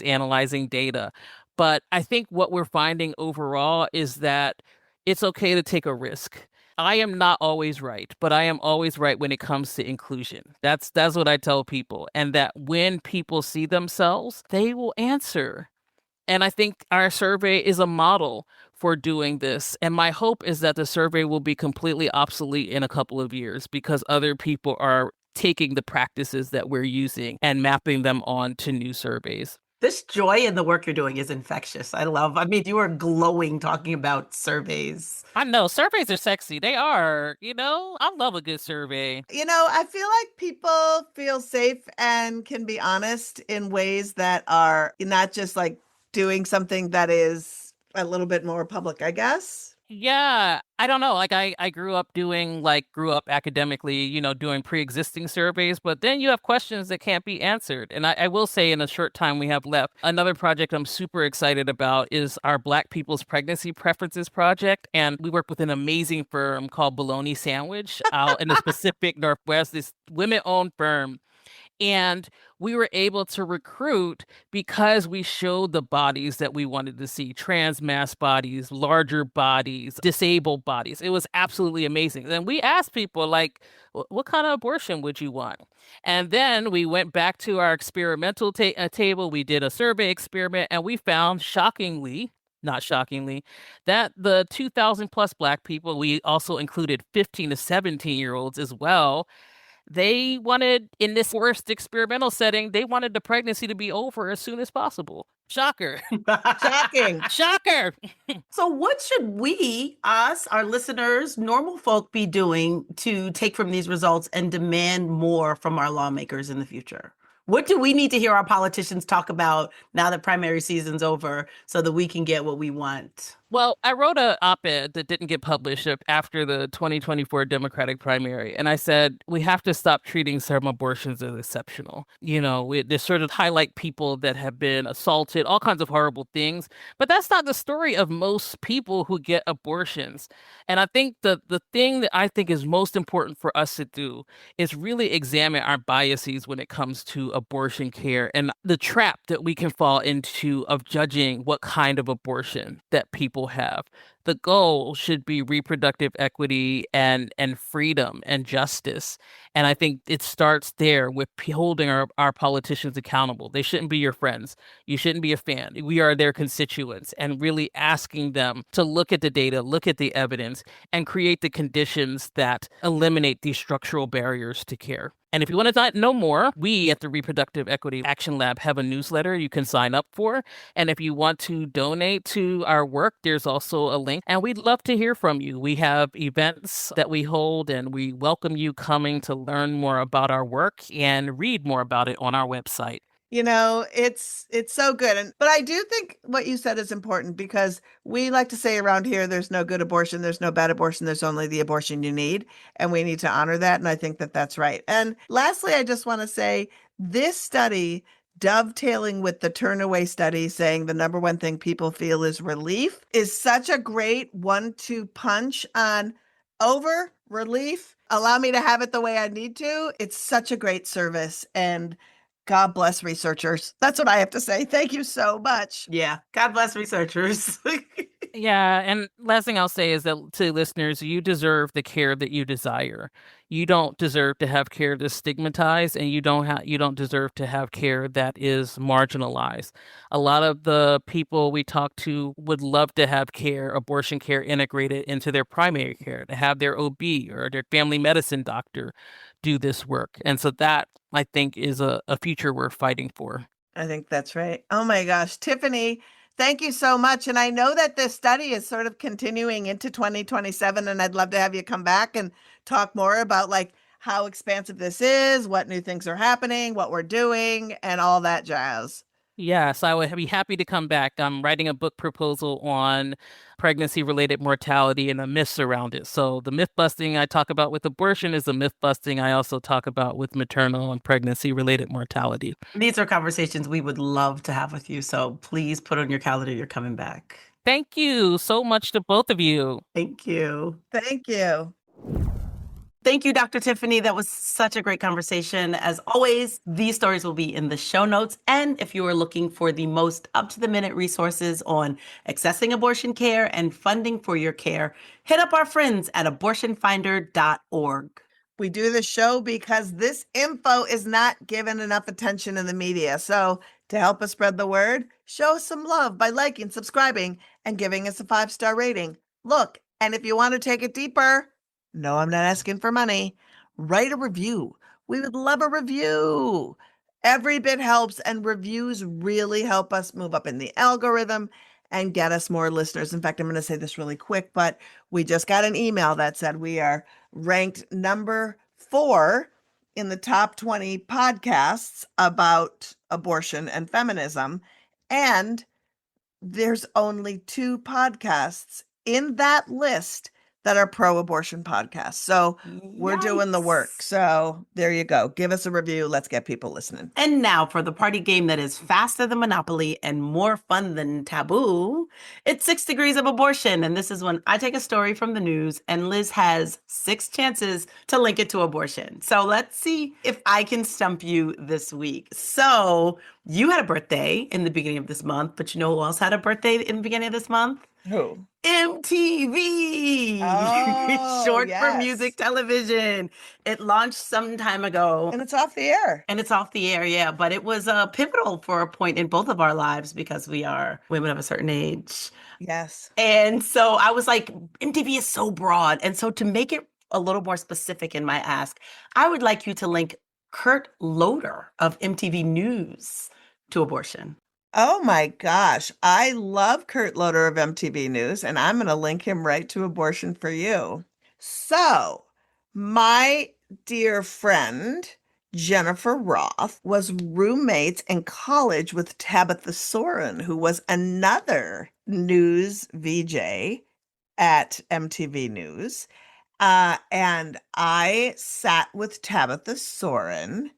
analyzing data. But I think what we're finding overall is that it's okay to take a risk. I am not always right, but I am always right when it comes to inclusion. That's what I tell people. And that when people see themselves, they will answer. And I think our survey is a model for doing this. And my hope is that the survey will be completely obsolete in a couple of years because other people are taking the practices that we're using and mapping them on to new surveys. This joy in the work you're doing is infectious. I mean, you are glowing talking about surveys. I know, surveys are sexy. They are, I love a good survey. I feel like people feel safe and can be honest in ways that are not just like doing something that is a little bit more public, I guess. Yeah, I don't know. Like I grew up academically, doing pre-existing surveys, but then you have questions that can't be answered. And I will say in a short time we have left, another project I'm super excited about is our Black People's Pregnancy Preferences Project. And we work with an amazing firm called Bologna Sandwich out in the Pacific Northwest, this women-owned firm. And we were able to recruit because we showed the bodies that we wanted to see: trans mass bodies, larger bodies, disabled bodies. It was absolutely amazing. And we asked people, like, what kind of abortion would you want? And then we went back to our experimental table. We did a survey experiment, and we found, not shockingly, that the 2,000 plus Black people, we also included 15 to 17-year-olds as well, they wanted, in this forced experimental setting, they wanted the pregnancy to be over as soon as possible. Shocker. Shocking. Shocker. So what should we, us, our listeners, normal folk be doing to take from these results and demand more from our lawmakers in the future? What do we need to hear our politicians talk about now that primary season's over so that we can get what we want? Well, I wrote an op-ed that didn't get published after the 2024 Democratic primary, and I said we have to stop treating some abortions as exceptional. They sort of highlight people that have been assaulted, all kinds of horrible things, but that's not the story of most people who get abortions. And I think the thing that I think is most important for us to do is really examine our biases when it comes to abortion care and the trap that we can fall into of judging what kind of abortion that people have. The goal should be reproductive equity and freedom and justice. And I think it starts there with holding our politicians accountable. They shouldn't be your friends. You shouldn't be a fan. We are their constituents, and really asking them to look at the data, look at the evidence, and create the conditions that eliminate these structural barriers to care. And if you want to know more, we at the Reproductive Equity Action Lab have a newsletter you can sign up for. And if you want to donate to our work, there's also a link. And we'd love to hear from you. We have events that we hold, and we welcome you coming to learn more about our work and read more about it on our website. It's so good. But I do think what you said is important, because we like to say around here, there's no good abortion, there's no bad abortion, there's only the abortion you need. And we need to honor that. And I think that that's right. And lastly, I just want to say this study, dovetailing with the Turnaway study, saying the number one thing people feel is relief, is such a great 1-2 punch on over relief. Allow me to have it the way I need to. It's such a great service. And God bless researchers. That's what I have to say. Thank you so much. Yeah. God bless researchers. Yeah, and last thing I'll say is that to listeners, you deserve the care that you desire. You don't deserve to have care that's stigmatized, and you don't deserve to have care that is marginalized. A lot of the people we talk to would love to have abortion care integrated into their primary care, to have their OB or their family medicine doctor do this work. And so that, I think, is a future we're fighting for. I think that's right. Oh my gosh, Tiffany, thank you so much. And I know that this study is sort of continuing into 2027, and I'd love to have you come back and talk more about like how expansive this is, what new things are happening, what we're doing, and all that jazz. Yes, I would be happy to come back. I'm writing a book proposal on pregnancy-related mortality and the myths around it. So the myth busting I talk about with abortion is the myth busting I also talk about with maternal and pregnancy-related mortality. These are conversations we would love to have with you. So please put on your calendar, you're coming back. Thank you so much to both of you. Thank you. Thank you. Thank you, Dr. Tiffany. That was such a great conversation. As always, these stories will be in the show notes. And if you are looking for the most up-to-the-minute resources on accessing abortion care and funding for your care, hit up our friends at abortionfinder.org. We do this show because this info is not given enough attention in the media. So to help us spread the word, show us some love by liking, subscribing, and giving us a 5-star rating. Look, and if you want to take it deeper, no, I'm not asking for money, write a review. We would love a review. Every bit helps, and reviews really help us move up in the algorithm and get us more listeners. In fact, I'm going to say this really quick, but we just got an email that said we are ranked number 4 in the top 20 podcasts about abortion and feminism. And there's only 2 podcasts in that list that are pro-abortion podcasts. So we're doing the work. So there you go. Give us a review. Let's get people listening. And now for the party game that is faster than Monopoly and more fun than Taboo. It's 6 Degrees of Abortion. And this is when I take a story from the news and Liz has 6 chances to link it to abortion. So let's see if I can stump you this week. So you had a birthday in the beginning of this month, but you know who else had a birthday in the beginning of this month? Who? MTV, Oh, short for yes. music television. It launched some time ago. And it's off the air. And it's off the air, yeah. But it was pivotal for a point in both of our lives because we are women of a certain age. Yes. And so I was like, MTV is so broad. And so to make it a little more specific in my ask, I would like you to link Kurt Loder of MTV News to abortion. Oh my gosh. I love Kurt Loder of MTV News, and I'm going to link him right to abortion for you. So, my dear friend, Jennifer Roth was roommates in college with Tabitha Soren, who was another news VJ at MTV News. And I sat with Tabitha Soren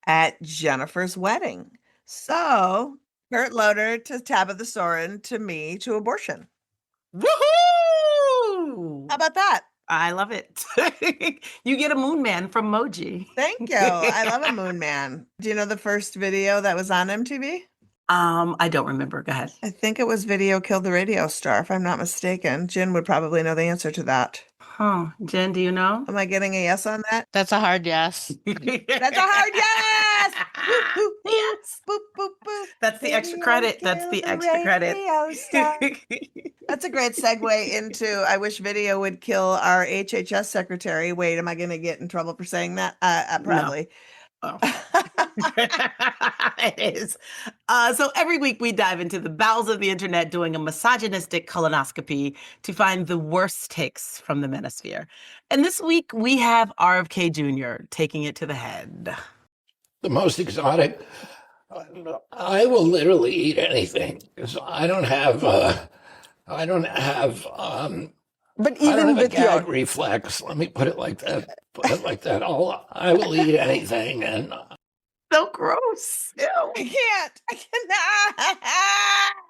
at Jennifer's wedding. So Kurt Loder to Tabitha Soren to me to abortion. Woohoo! How about that? I love it. You get a moon man from Moji. Thank you. I love a moon man. Do you know the first video that was on MTV? I don't remember. Go ahead. I think it was Video Killed the Radio Star, if I'm not mistaken. Jen would probably know the answer to that. Huh. Jen, do you know? Am I getting a yes on that? That's a hard yes. That's a hard yes! Boop, boop, boop, Yes. boop, boop, boop. That's the extra Video credit. That's Killed the the extra credit. Radio Star. That's a great segue into I wish video would kill our HHS secretary. Wait, am I going to get in trouble for saying that? Probably. Oh. It is. So every week we dive into the bowels of the internet doing a misogynistic colonoscopy to find the worst takes from the manosphere. And this week we have RFK Jr. taking it to the head. The most exotic. I will literally eat anything because I don't have But I don't have a even with gag your reflex. Let me put it like that. I will eat anything, and So gross. Ew. I cannot.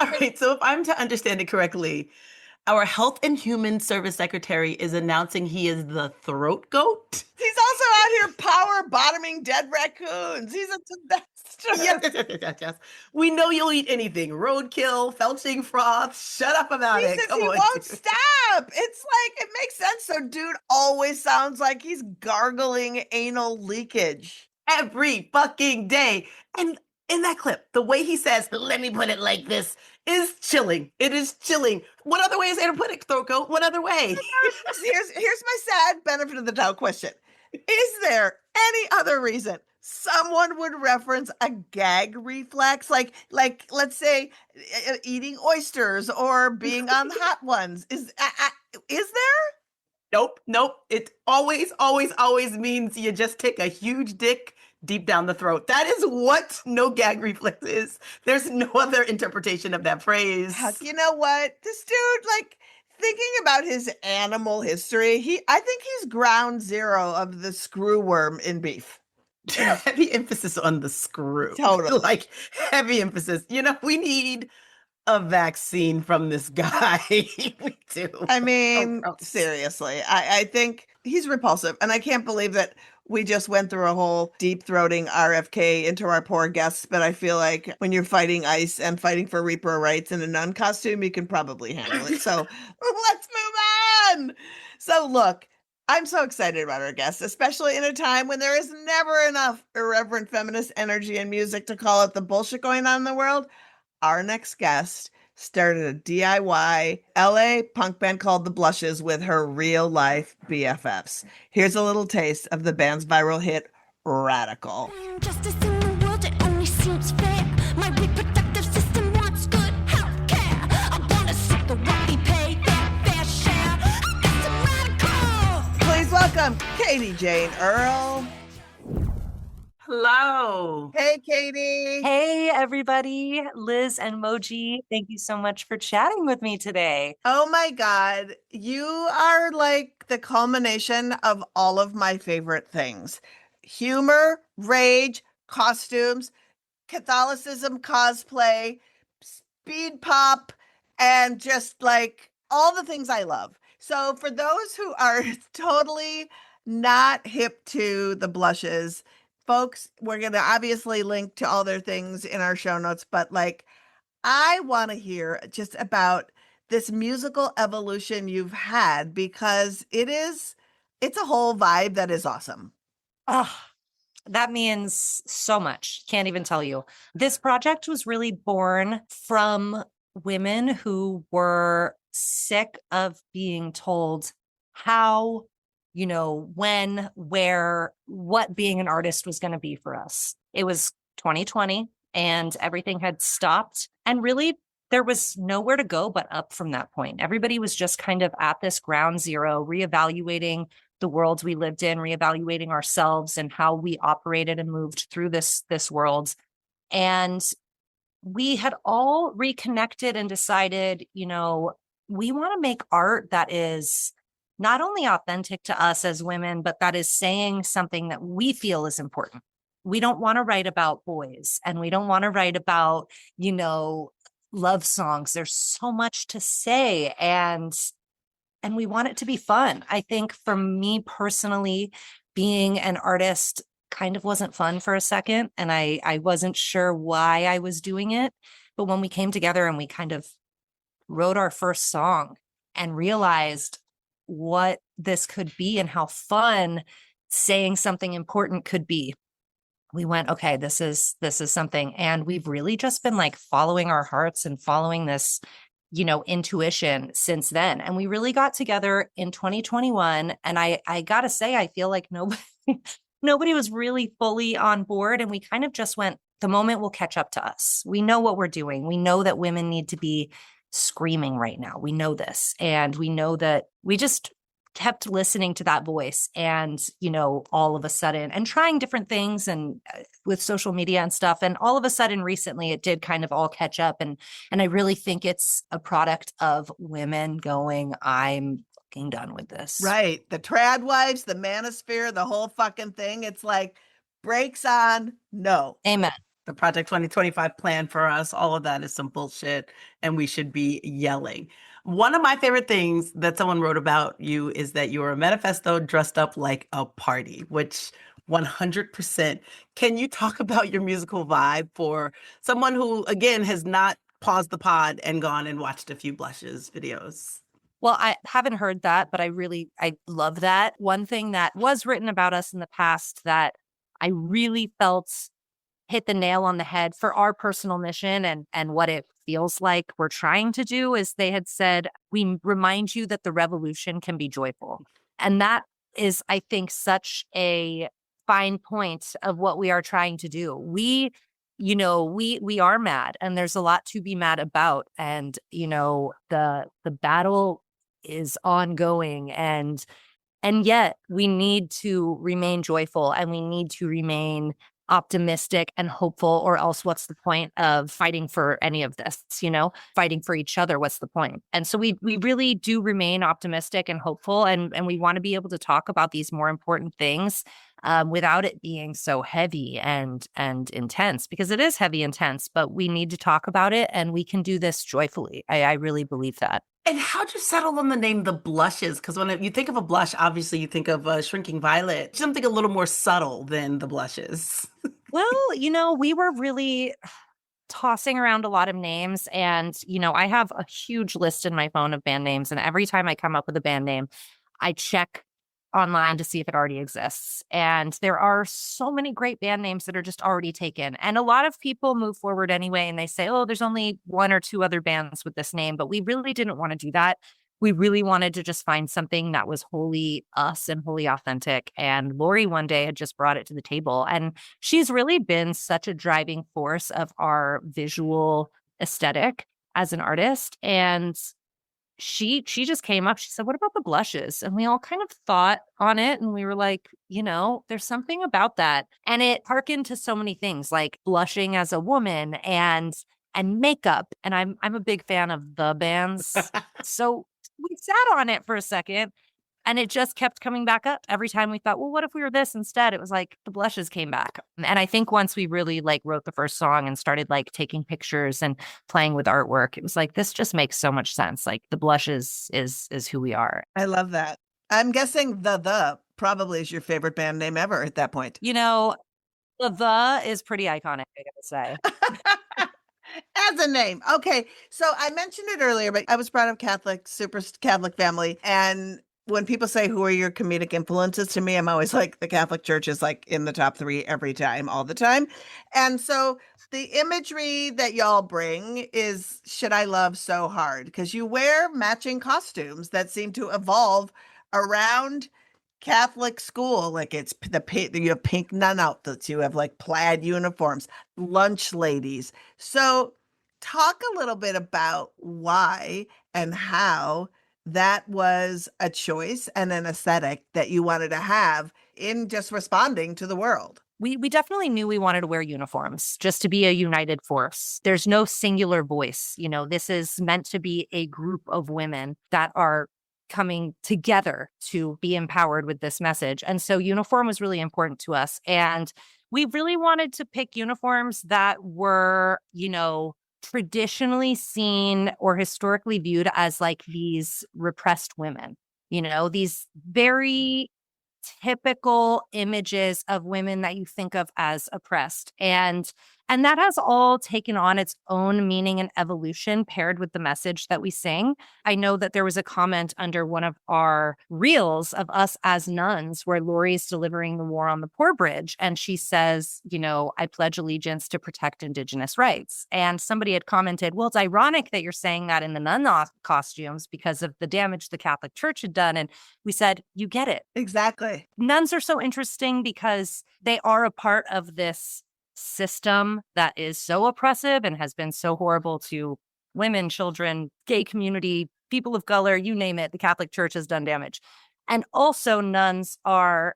All right, so if I'm to understand it correctly, our Health and Human Service Secretary is announcing he is the throat goat. He's also out here power bottoming dead raccoons. He's a disaster. Yes. We know you'll eat anything. Roadkill, felching froth. Shut up about He it. says Come he on. won't stop. It's like, it makes sense. So dude always sounds like he's gargling anal leakage. Every fucking day. And in that clip, the way he says, let me put it like this, is chilling. It is chilling. What other way is there to put it, throat goat? What other way? Here's my sad benefit of the doubt question. Is there any other reason someone would reference a gag reflex? Like let's say eating oysters or being on hot ones. Is there? Nope. It always means you just take a huge dick deep down the throat. That is what no gag reflex is. There's no other interpretation of that phrase. Huck, you know what? This dude, like, thinking about his animal history, I think he's ground zero of the screw worm in beef. Heavy emphasis on the screw. Totally. Like, heavy emphasis. You know, we need a vaccine from this guy. We do. I mean, gross. seriously, I think he's repulsive. And I can't believe that we just went through a whole deep throating RFK into our poor guests. But I feel like when you're fighting ICE and fighting for repro rights in a nun costume, you can probably handle it. So let's move on. So look, I'm so excited about our guests, especially in a time when there is never enough irreverent feminist energy and music to call out the bullshit going on in the world. Our next guest started a DIY LA punk band called The Blushes with her real life BFFs. Here's a little taste of the band's viral hit, Radical. Justice in the world, it only seems fair. My reproductive system wants good health care. I want to see the wealthy pay their fair share. I got some radical. Please welcome Katie, Jayne, Earl. Hello. Hey, Katie. Hey, everybody. Lizz and Moji, thank you so much for chatting with me today. Oh my God. You are like the culmination of all of my favorite things. Humor, rage, costumes, Catholicism, cosplay, speed pop, and just like all the things I love. So for those who are totally not hip to the Blushes, folks, we're going to obviously link to all their things in our show notes, but like, I want to hear just about this musical evolution you've had because it's a whole vibe that is awesome. Oh, that means so much. Can't even tell you. This project was really born from women who were sick of being told how, when, where, what being an artist was going to be for us. It was 2020 and everything had stopped. And really, there was nowhere to go but up from that point. Everybody was just kind of at this ground zero, reevaluating the worlds we lived in, reevaluating ourselves and how we operated and moved through this world. And we had all reconnected and decided, you know, we want to make art that is not only authentic to us as women, but that is saying something that we feel is important. We don't want to write about boys, and we don't want to write about, you know, love songs. There's so much to say, and we want it to be fun. I think for me personally, being an artist kind of wasn't fun for a second, and I wasn't sure why I was doing it. But when we came together and we kind of wrote our first song and realized what this could be and how fun saying something important could be, we went, okay, this is something. And we've really just been like following our hearts and following this, you know, intuition since then. And we really got together in 2021. And I gotta say, I feel like nobody was really fully on board. And we kind of just went, the moment will catch up to us. We know what we're doing. We know that women need to be screaming right now. We know this. And we know that we just kept listening to that voice, and, you know, all of a sudden, and trying different things and with social media and stuff. And all of a sudden recently it did kind of all catch up. And I really think it's a product of women going, I'm fucking done with this. Right. The trad wives, the manosphere, the whole fucking thing. It's like, brakes on, no. Amen. The Project 2025 plan for us, all of that is some bullshit, and we should be yelling. One of my favorite things that someone wrote about you is that you were a manifesto dressed up like a party, which 100%. Can you talk about your musical vibe for someone who, again, has not paused the pod and gone and watched a few Blushes videos? Well, I haven't heard that, but I love that. One thing that was written about us in the past that I really felt hit the nail on the head for our personal mission and what it feels like we're trying to do is they had said, we remind you that the revolution can be joyful. And that is, I think, such a fine point of what we are trying to do. We are mad, and there's a lot to be mad about. And, you know, the battle is ongoing, and yet we need to remain joyful, and we need to remain optimistic and hopeful, or else what's the point of fighting for any of this, you know, fighting for each other? What's the point? And so we really do remain optimistic and hopeful, and we want to be able to talk about these more important things without it being so heavy and intense, because it is heavy, intense, but we need to talk about it, and we can do this joyfully. I really believe that. And how'd you settle on the name The Blushes? Because when you think of a blush, obviously you think of Shrinking Violet, something a little more subtle than The Blushes. Well, you know, we were really tossing around a lot of names, and, you know, I have a huge list in my phone of band names, and every time I come up with a band name, I check online to see if it already exists. And there are so many great band names that are just already taken. And a lot of people move forward anyway, and they say, oh, there's only one or two other bands with this name. But we really didn't want to do that. We really wanted to just find something that was wholly us and wholly authentic. And Lori one day had just brought it to the table. And she's really been such a driving force of our visual aesthetic as an artist. And she just came up. She said, what about The Blushes? And we all kind of thought on it, and we were like, you know, there's something about that. And it harkened to so many things, like blushing as a woman and makeup. And I'm a big fan of the bands. So we sat on it for a second, and it just kept coming back up every time we thought, well, what if we were this instead? It was like The Blushes came back. And I think once we really like wrote the first song and started like taking pictures and playing with artwork, it was like, this just makes so much sense. Like The Blushes is who we are. I love that. I'm guessing the probably is your favorite band name ever at that point. You know, the is pretty iconic, I gotta say. As a name. Okay. So I mentioned it earlier, but I was brought up Catholic, super Catholic family. And when people say, who are your comedic influences, to me, I'm always like, the Catholic Church is like in the top 3 every time, all the time. And so the imagery that y'all bring is Should I Love So Hard? Because you wear matching costumes that seem to evolve around Catholic school. Like it's you have pink nun outfits, you have like plaid uniforms, lunch ladies. So talk a little bit about why and how that was a choice and an aesthetic that you wanted to have in just responding to the world. We definitely knew we wanted to wear uniforms just to be a united force. There's no singular voice. You know, this is meant to be a group of women that are coming together to be empowered with this message. And so uniform was really important to us. And we really wanted to pick uniforms that were, you know, traditionally seen or historically viewed as like these repressed women, you know, these very typical images of women that you think of as oppressed. And that has all taken on its own meaning and evolution paired with the message that we sing. I know that there was a comment under one of our reels of us as nuns where Lori's delivering the war on the poor bridge. And she says, you know, I pledge allegiance to protect Indigenous rights. And somebody had commented, well, it's ironic that you're saying that in the nun costumes because of the damage the Catholic Church had done. And we said, you get it. Exactly. Nuns are so interesting because they are a part of this system that is so oppressive and has been so horrible to women, children, gay community, people of color, you name it. The Catholic Church has done damage. And also nuns are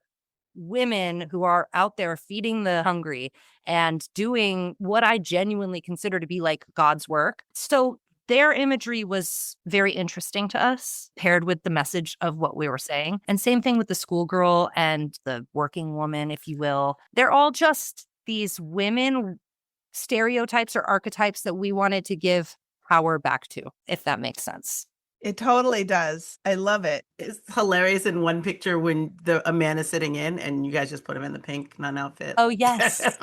women who are out there feeding the hungry and doing what I genuinely consider to be like God's work. So their imagery was very interesting to us, paired with the message of what we were saying. And same thing with the schoolgirl and the working woman, if you will. They're all just these women stereotypes or archetypes that we wanted to give power back to, if that makes sense. It totally does. I love it. It's hilarious in one picture when a man is sitting in and you guys just put him in the pink nun outfit. Oh, yes.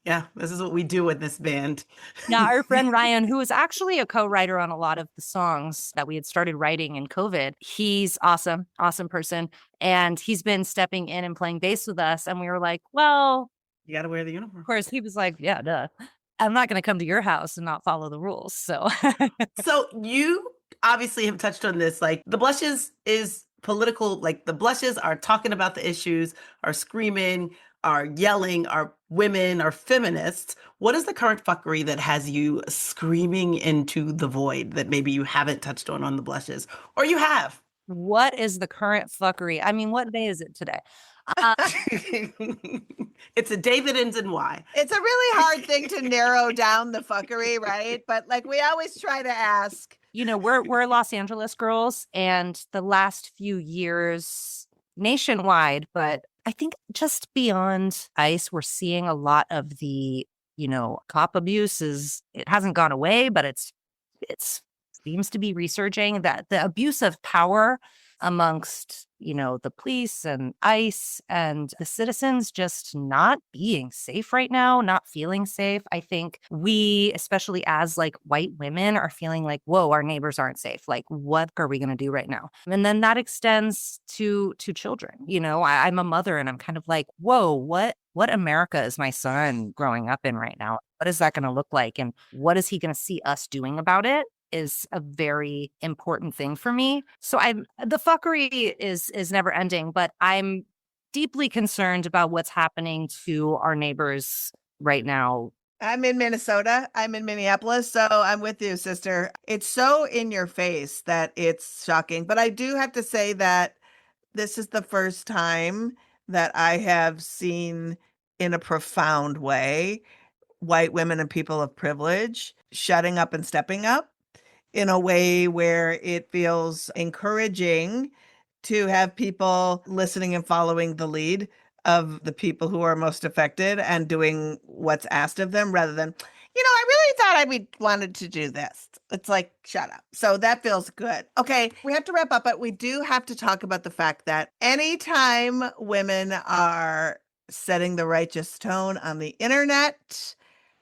Yeah, this is what we do with this band. Yeah, our friend Ryan, who was actually a co-writer on a lot of the songs that we had started writing in COVID, he's awesome person. And he's been stepping in and playing bass with us. And we were like, well, you got to wear the uniform. Of course, he was like, yeah, duh. I'm not going to come to your house and not follow the rules. So, so you obviously have touched on this. Like the Blushes is political. Like the Blushes are talking about the issues, are screaming, are yelling, are women, are feminists. What is the current fuckery that has you screaming into the void that maybe you haven't touched on the Blushes, or you have? What is the current fuckery? I mean, what day is it today? It's a day that ends in Y. It's a really hard thing to narrow down the fuckery, right? But like we always try to ask. You know, we're Los Angeles girls, and the last few years nationwide, but I think just beyond ICE, we're seeing a lot of the, you know, cop abuse it hasn't gone away, but it's seems to be resurging, that the abuse of power amongst, you know, the police and ICE and the citizens just not being safe right now, not feeling safe. I think we, especially as like white women, are feeling like, whoa, our neighbors aren't safe. Like, what are we going to do right now? And then that extends to children. You know, I'm a mother and I'm kind of like, whoa, what America is my son growing up in right now? What is that going to look like? And what is he going to see us doing about it? Is a very important thing for me. So the fuckery is never ending, but I'm deeply concerned about what's happening to our neighbors right now. I'm in Minnesota. I'm in Minneapolis. So I'm with you, sister. It's so in your face that it's shocking. But I do have to say that this is the first time that I have seen in a profound way white women and people of privilege shutting up and stepping up in a way where it feels encouraging to have people listening and following the lead of the people who are most affected and doing what's asked of them rather than, you know, I really thought I wanted to do this. It's like, shut up. So that feels good. Okay, we have to wrap up, but we do have to talk about the fact that anytime women are setting the righteous tone on the internet,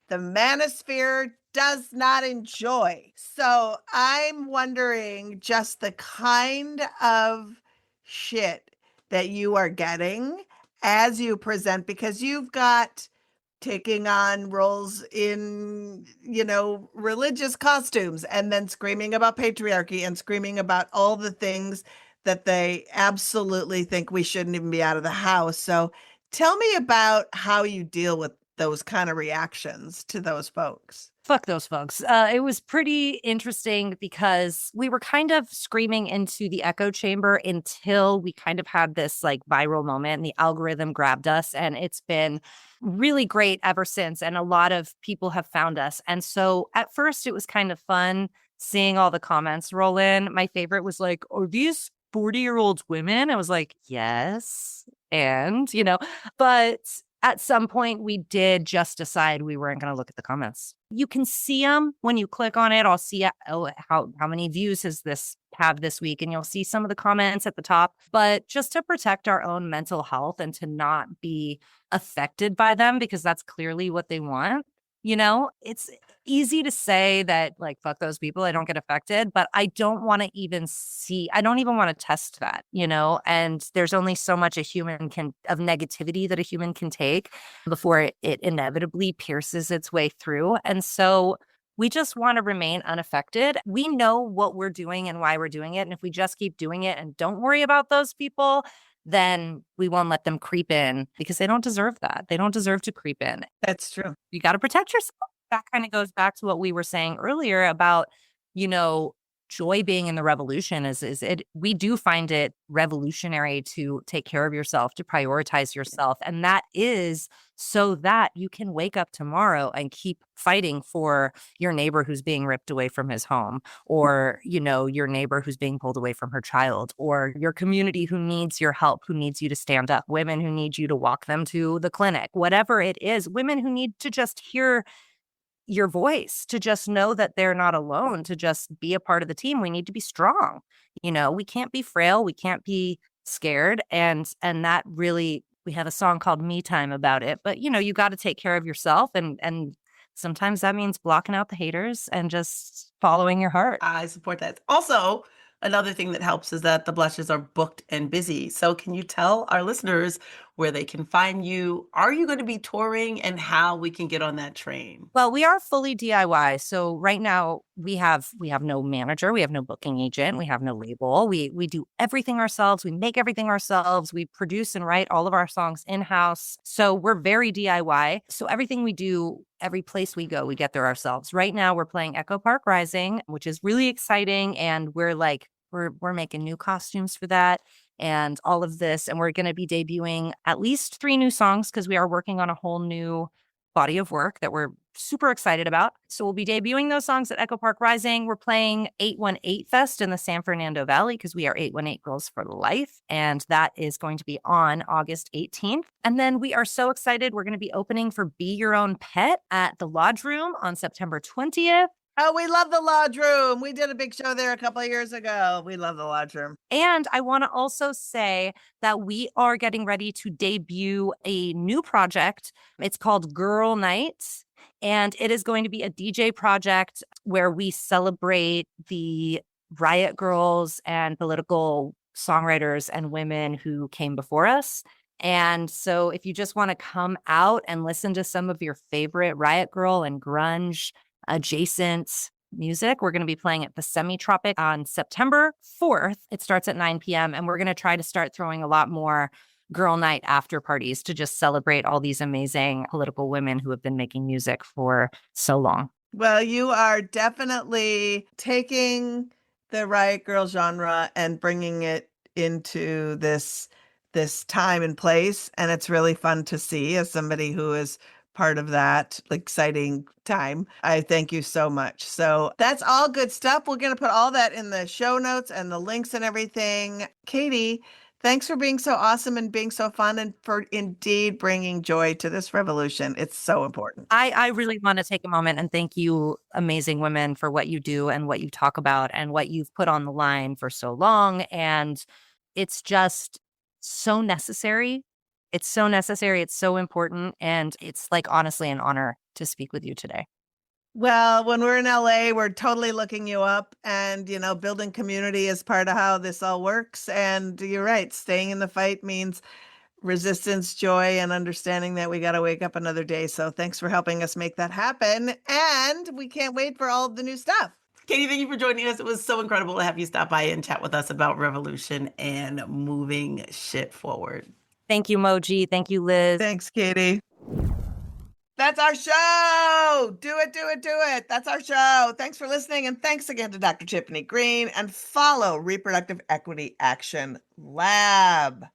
the manosphere does not enjoy. So I'm wondering just the kind of shit that you are getting as you present, because you've got taking on roles in, you know, religious costumes and then screaming about patriarchy and screaming about all the things that they absolutely think we shouldn't even be out of the house. So tell me about how you deal with those kind of reactions to those folks. Fuck those folks. It was pretty interesting because we were kind of screaming into the echo chamber until we kind of had this like viral moment and the algorithm grabbed us. And it's been really great ever since. And a lot of people have found us. And so at first it was kind of fun seeing all the comments roll in. My favorite was like, are these 40-year-old women? I was like, yes. And, but at some point we did just decide we weren't going to look at the comments. You can see them when you click on it. I'll see how many views has this have this week, and you'll see some of the comments at the top. But just to protect our own mental health and to not be affected by them, because that's clearly what they want. It's easy to say that, like, fuck those people, I don't get affected, but I don't want to even I don't even want to test that, and there's only so much of negativity that a human can take before it inevitably pierces its way through. And so we just want to remain unaffected. We know what we're doing and why we're doing it. And if we just keep doing it and don't worry about those people, then we won't let them creep in, because they don't deserve that. They don't deserve to creep in. That's true. You got to protect yourself. That kind of goes back to what we were saying earlier about, joy being in the revolution we do find it revolutionary to take care of yourself, to prioritize yourself. And that is so that you can wake up tomorrow and keep fighting for your neighbor who's being ripped away from his home, or, your neighbor who's being pulled away from her child, or your community who needs your help, who needs you to stand up, women who need you to walk them to the clinic, whatever it is, women who need to just hear your voice, to just know that they're not alone, to just be a part of the team. We need to be strong. We can't be frail. We can't be scared. And that really, we have a song called Me Time about it, but you got to take care of yourself. And sometimes that means blocking out the haters and just following your heart. I support that. Also, another thing that helps is that the Blushes are booked and busy. So can you tell our listeners where they can find you? Are you going to be touring, and how we can get on that train? Well, we are fully DIY. So right now we have no manager, we have no booking agent, we have no label. We do everything ourselves. We make everything ourselves. We produce and write all of our songs in-house. So we're very DIY. So everything we do, every place we go, we get there ourselves. Right now we're playing Echo Park Rising, which is really exciting. And we're making new costumes for that and all of this. And we're going to be debuting at least 3 new songs, because we are working on a whole new body of work that we're super excited about. So we'll be debuting those songs at Echo Park Rising. We're playing 818 Fest in the San Fernando Valley, because we are 818 Girls for Life. And that is going to be on August 18th. And then we are so excited. We're going to be opening for Be Your Own Pet at the Lodge Room on September 20th. Oh, we love the Lodge Room. We did a big show there a couple of years ago. We love the Lodge Room. And I want to also say that we are getting ready to debut a new project. It's called Girl Night, and it is going to be a DJ project where we celebrate the riot girls and political songwriters and women who came before us. And so if you just want to come out and listen to some of your favorite riot girl and grunge adjacent music, we're going to be playing at the Semi-Tropic on September 4th. It starts at 9 p.m. and we're going to try to start throwing a lot more girl night after parties to just celebrate all these amazing political women who have been making music for so long. Well, you are definitely taking the riot girl genre and bringing it into this time and place, and it's really fun to see as somebody who is part of that exciting time. I thank you so much. So that's all good stuff. We're going to put all that in the show notes and the links and everything. Katie, thanks for being so awesome and being so fun, and for indeed bringing joy to this revolution. It's so important. I really want to take a moment and thank you, amazing women, for what you do and what you talk about and what you've put on the line for so long. And it's just so necessary. It's so necessary. It's so important. And it's honestly an honor to speak with you today. Well, when we're in LA, we're totally looking you up, and, building community is part of how this all works. And you're right. Staying in the fight means resistance, joy, and understanding that we got to wake up another day. So thanks for helping us make that happen. And we can't wait for all of the new stuff. Katie, thank you for joining us. It was so incredible to have you stop by and chat with us about revolution and moving shit forward. Thank you, Moji. Thank you, Lizz. Thanks, Katie. That's our show. Do it, do it, do it. That's our show. Thanks for listening. And thanks again to Dr. Tiffany Green. And follow Reproductive Equity Action Lab.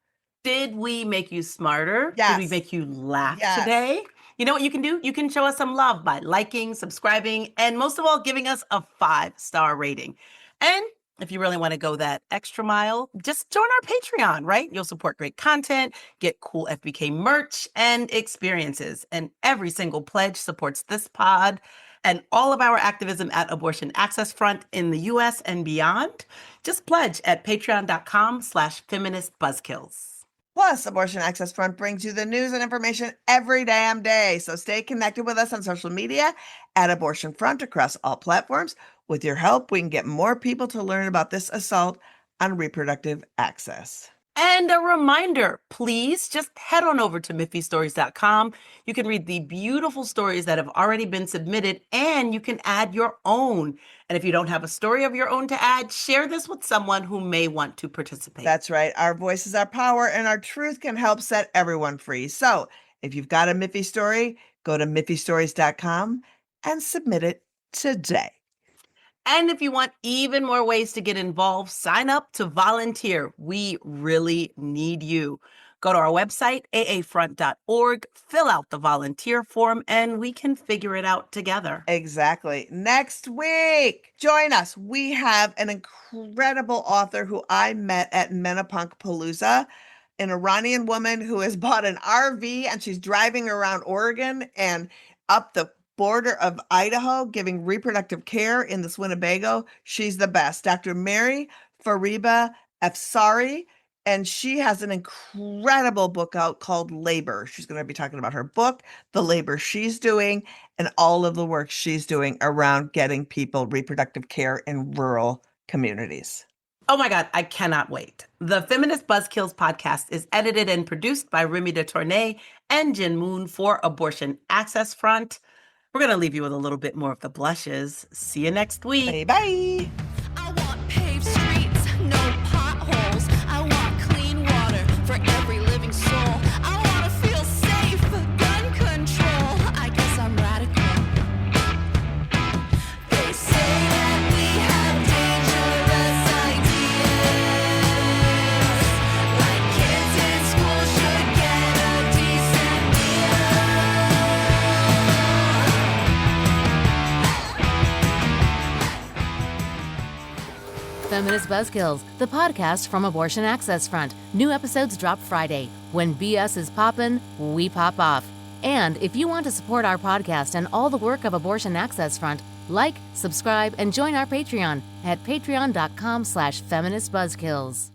Did we make you smarter? Yes. Did we make you laugh Yes. today? You know what you can do? You can show us some love by liking, subscribing, and most of all, giving us a 5-star rating. And if you really want to go that extra mile, just join our Patreon, right? You'll support great content, get cool FBK merch, and experiences. And every single pledge supports this pod and all of our activism at Abortion Access Front in the US and beyond. Just pledge at patreon.com/feministbuzzkills. Plus, Abortion Access Front brings you the news and information every damn day. So stay connected with us on social media at Abortion Front across all platforms. With your help, we can get more people to learn about this assault on reproductive access. And a reminder, please just head on over to miffystories.com. You can read the beautiful stories that have already been submitted, and you can add your own. And if you don't have a story of your own to add, share this with someone who may want to participate. That's right. Our voice is our power, and our truth can help set everyone free. So if you've got a Miffy story, go to miffystories.com and submit it today. And if you want even more ways to get involved, sign up to volunteer. We really need you. Go to our website, aafront.org, fill out the volunteer form, and we can figure it out together. Exactly. Next week, join us. We have an incredible author who I met at Menopunk Palooza, an Iranian woman who has bought an RV and she's driving around Oregon and up the border of Idaho, giving reproductive care in this Winnebago. She's the best. Dr. Mary Fariba Afsari, and she has an incredible book out called Labor. She's going to be talking about her book, the labor she's doing, and all of the work she's doing around getting people reproductive care in rural communities. Oh my God, I cannot wait. The Feminist Buzzkills podcast is edited and produced by Remy de Tournay and Jin Moon for Abortion Access Front. We're going to leave you with a little bit more of the blushes. See you next week. Bye. I want paved streets, no potholes. I want clean water for every living soul. I want to feel safe, gun control. I guess I'm radical. They say that we have dangerous ideas, like kids in school should get a decent Feminist Buzzkills, the podcast from Abortion Access Front. New episodes drop Friday. When BS is poppin', we pop off. And if you want to support our podcast and all the work of Abortion Access Front, like, subscribe, and join our Patreon at patreon.com/feministbuzzkills.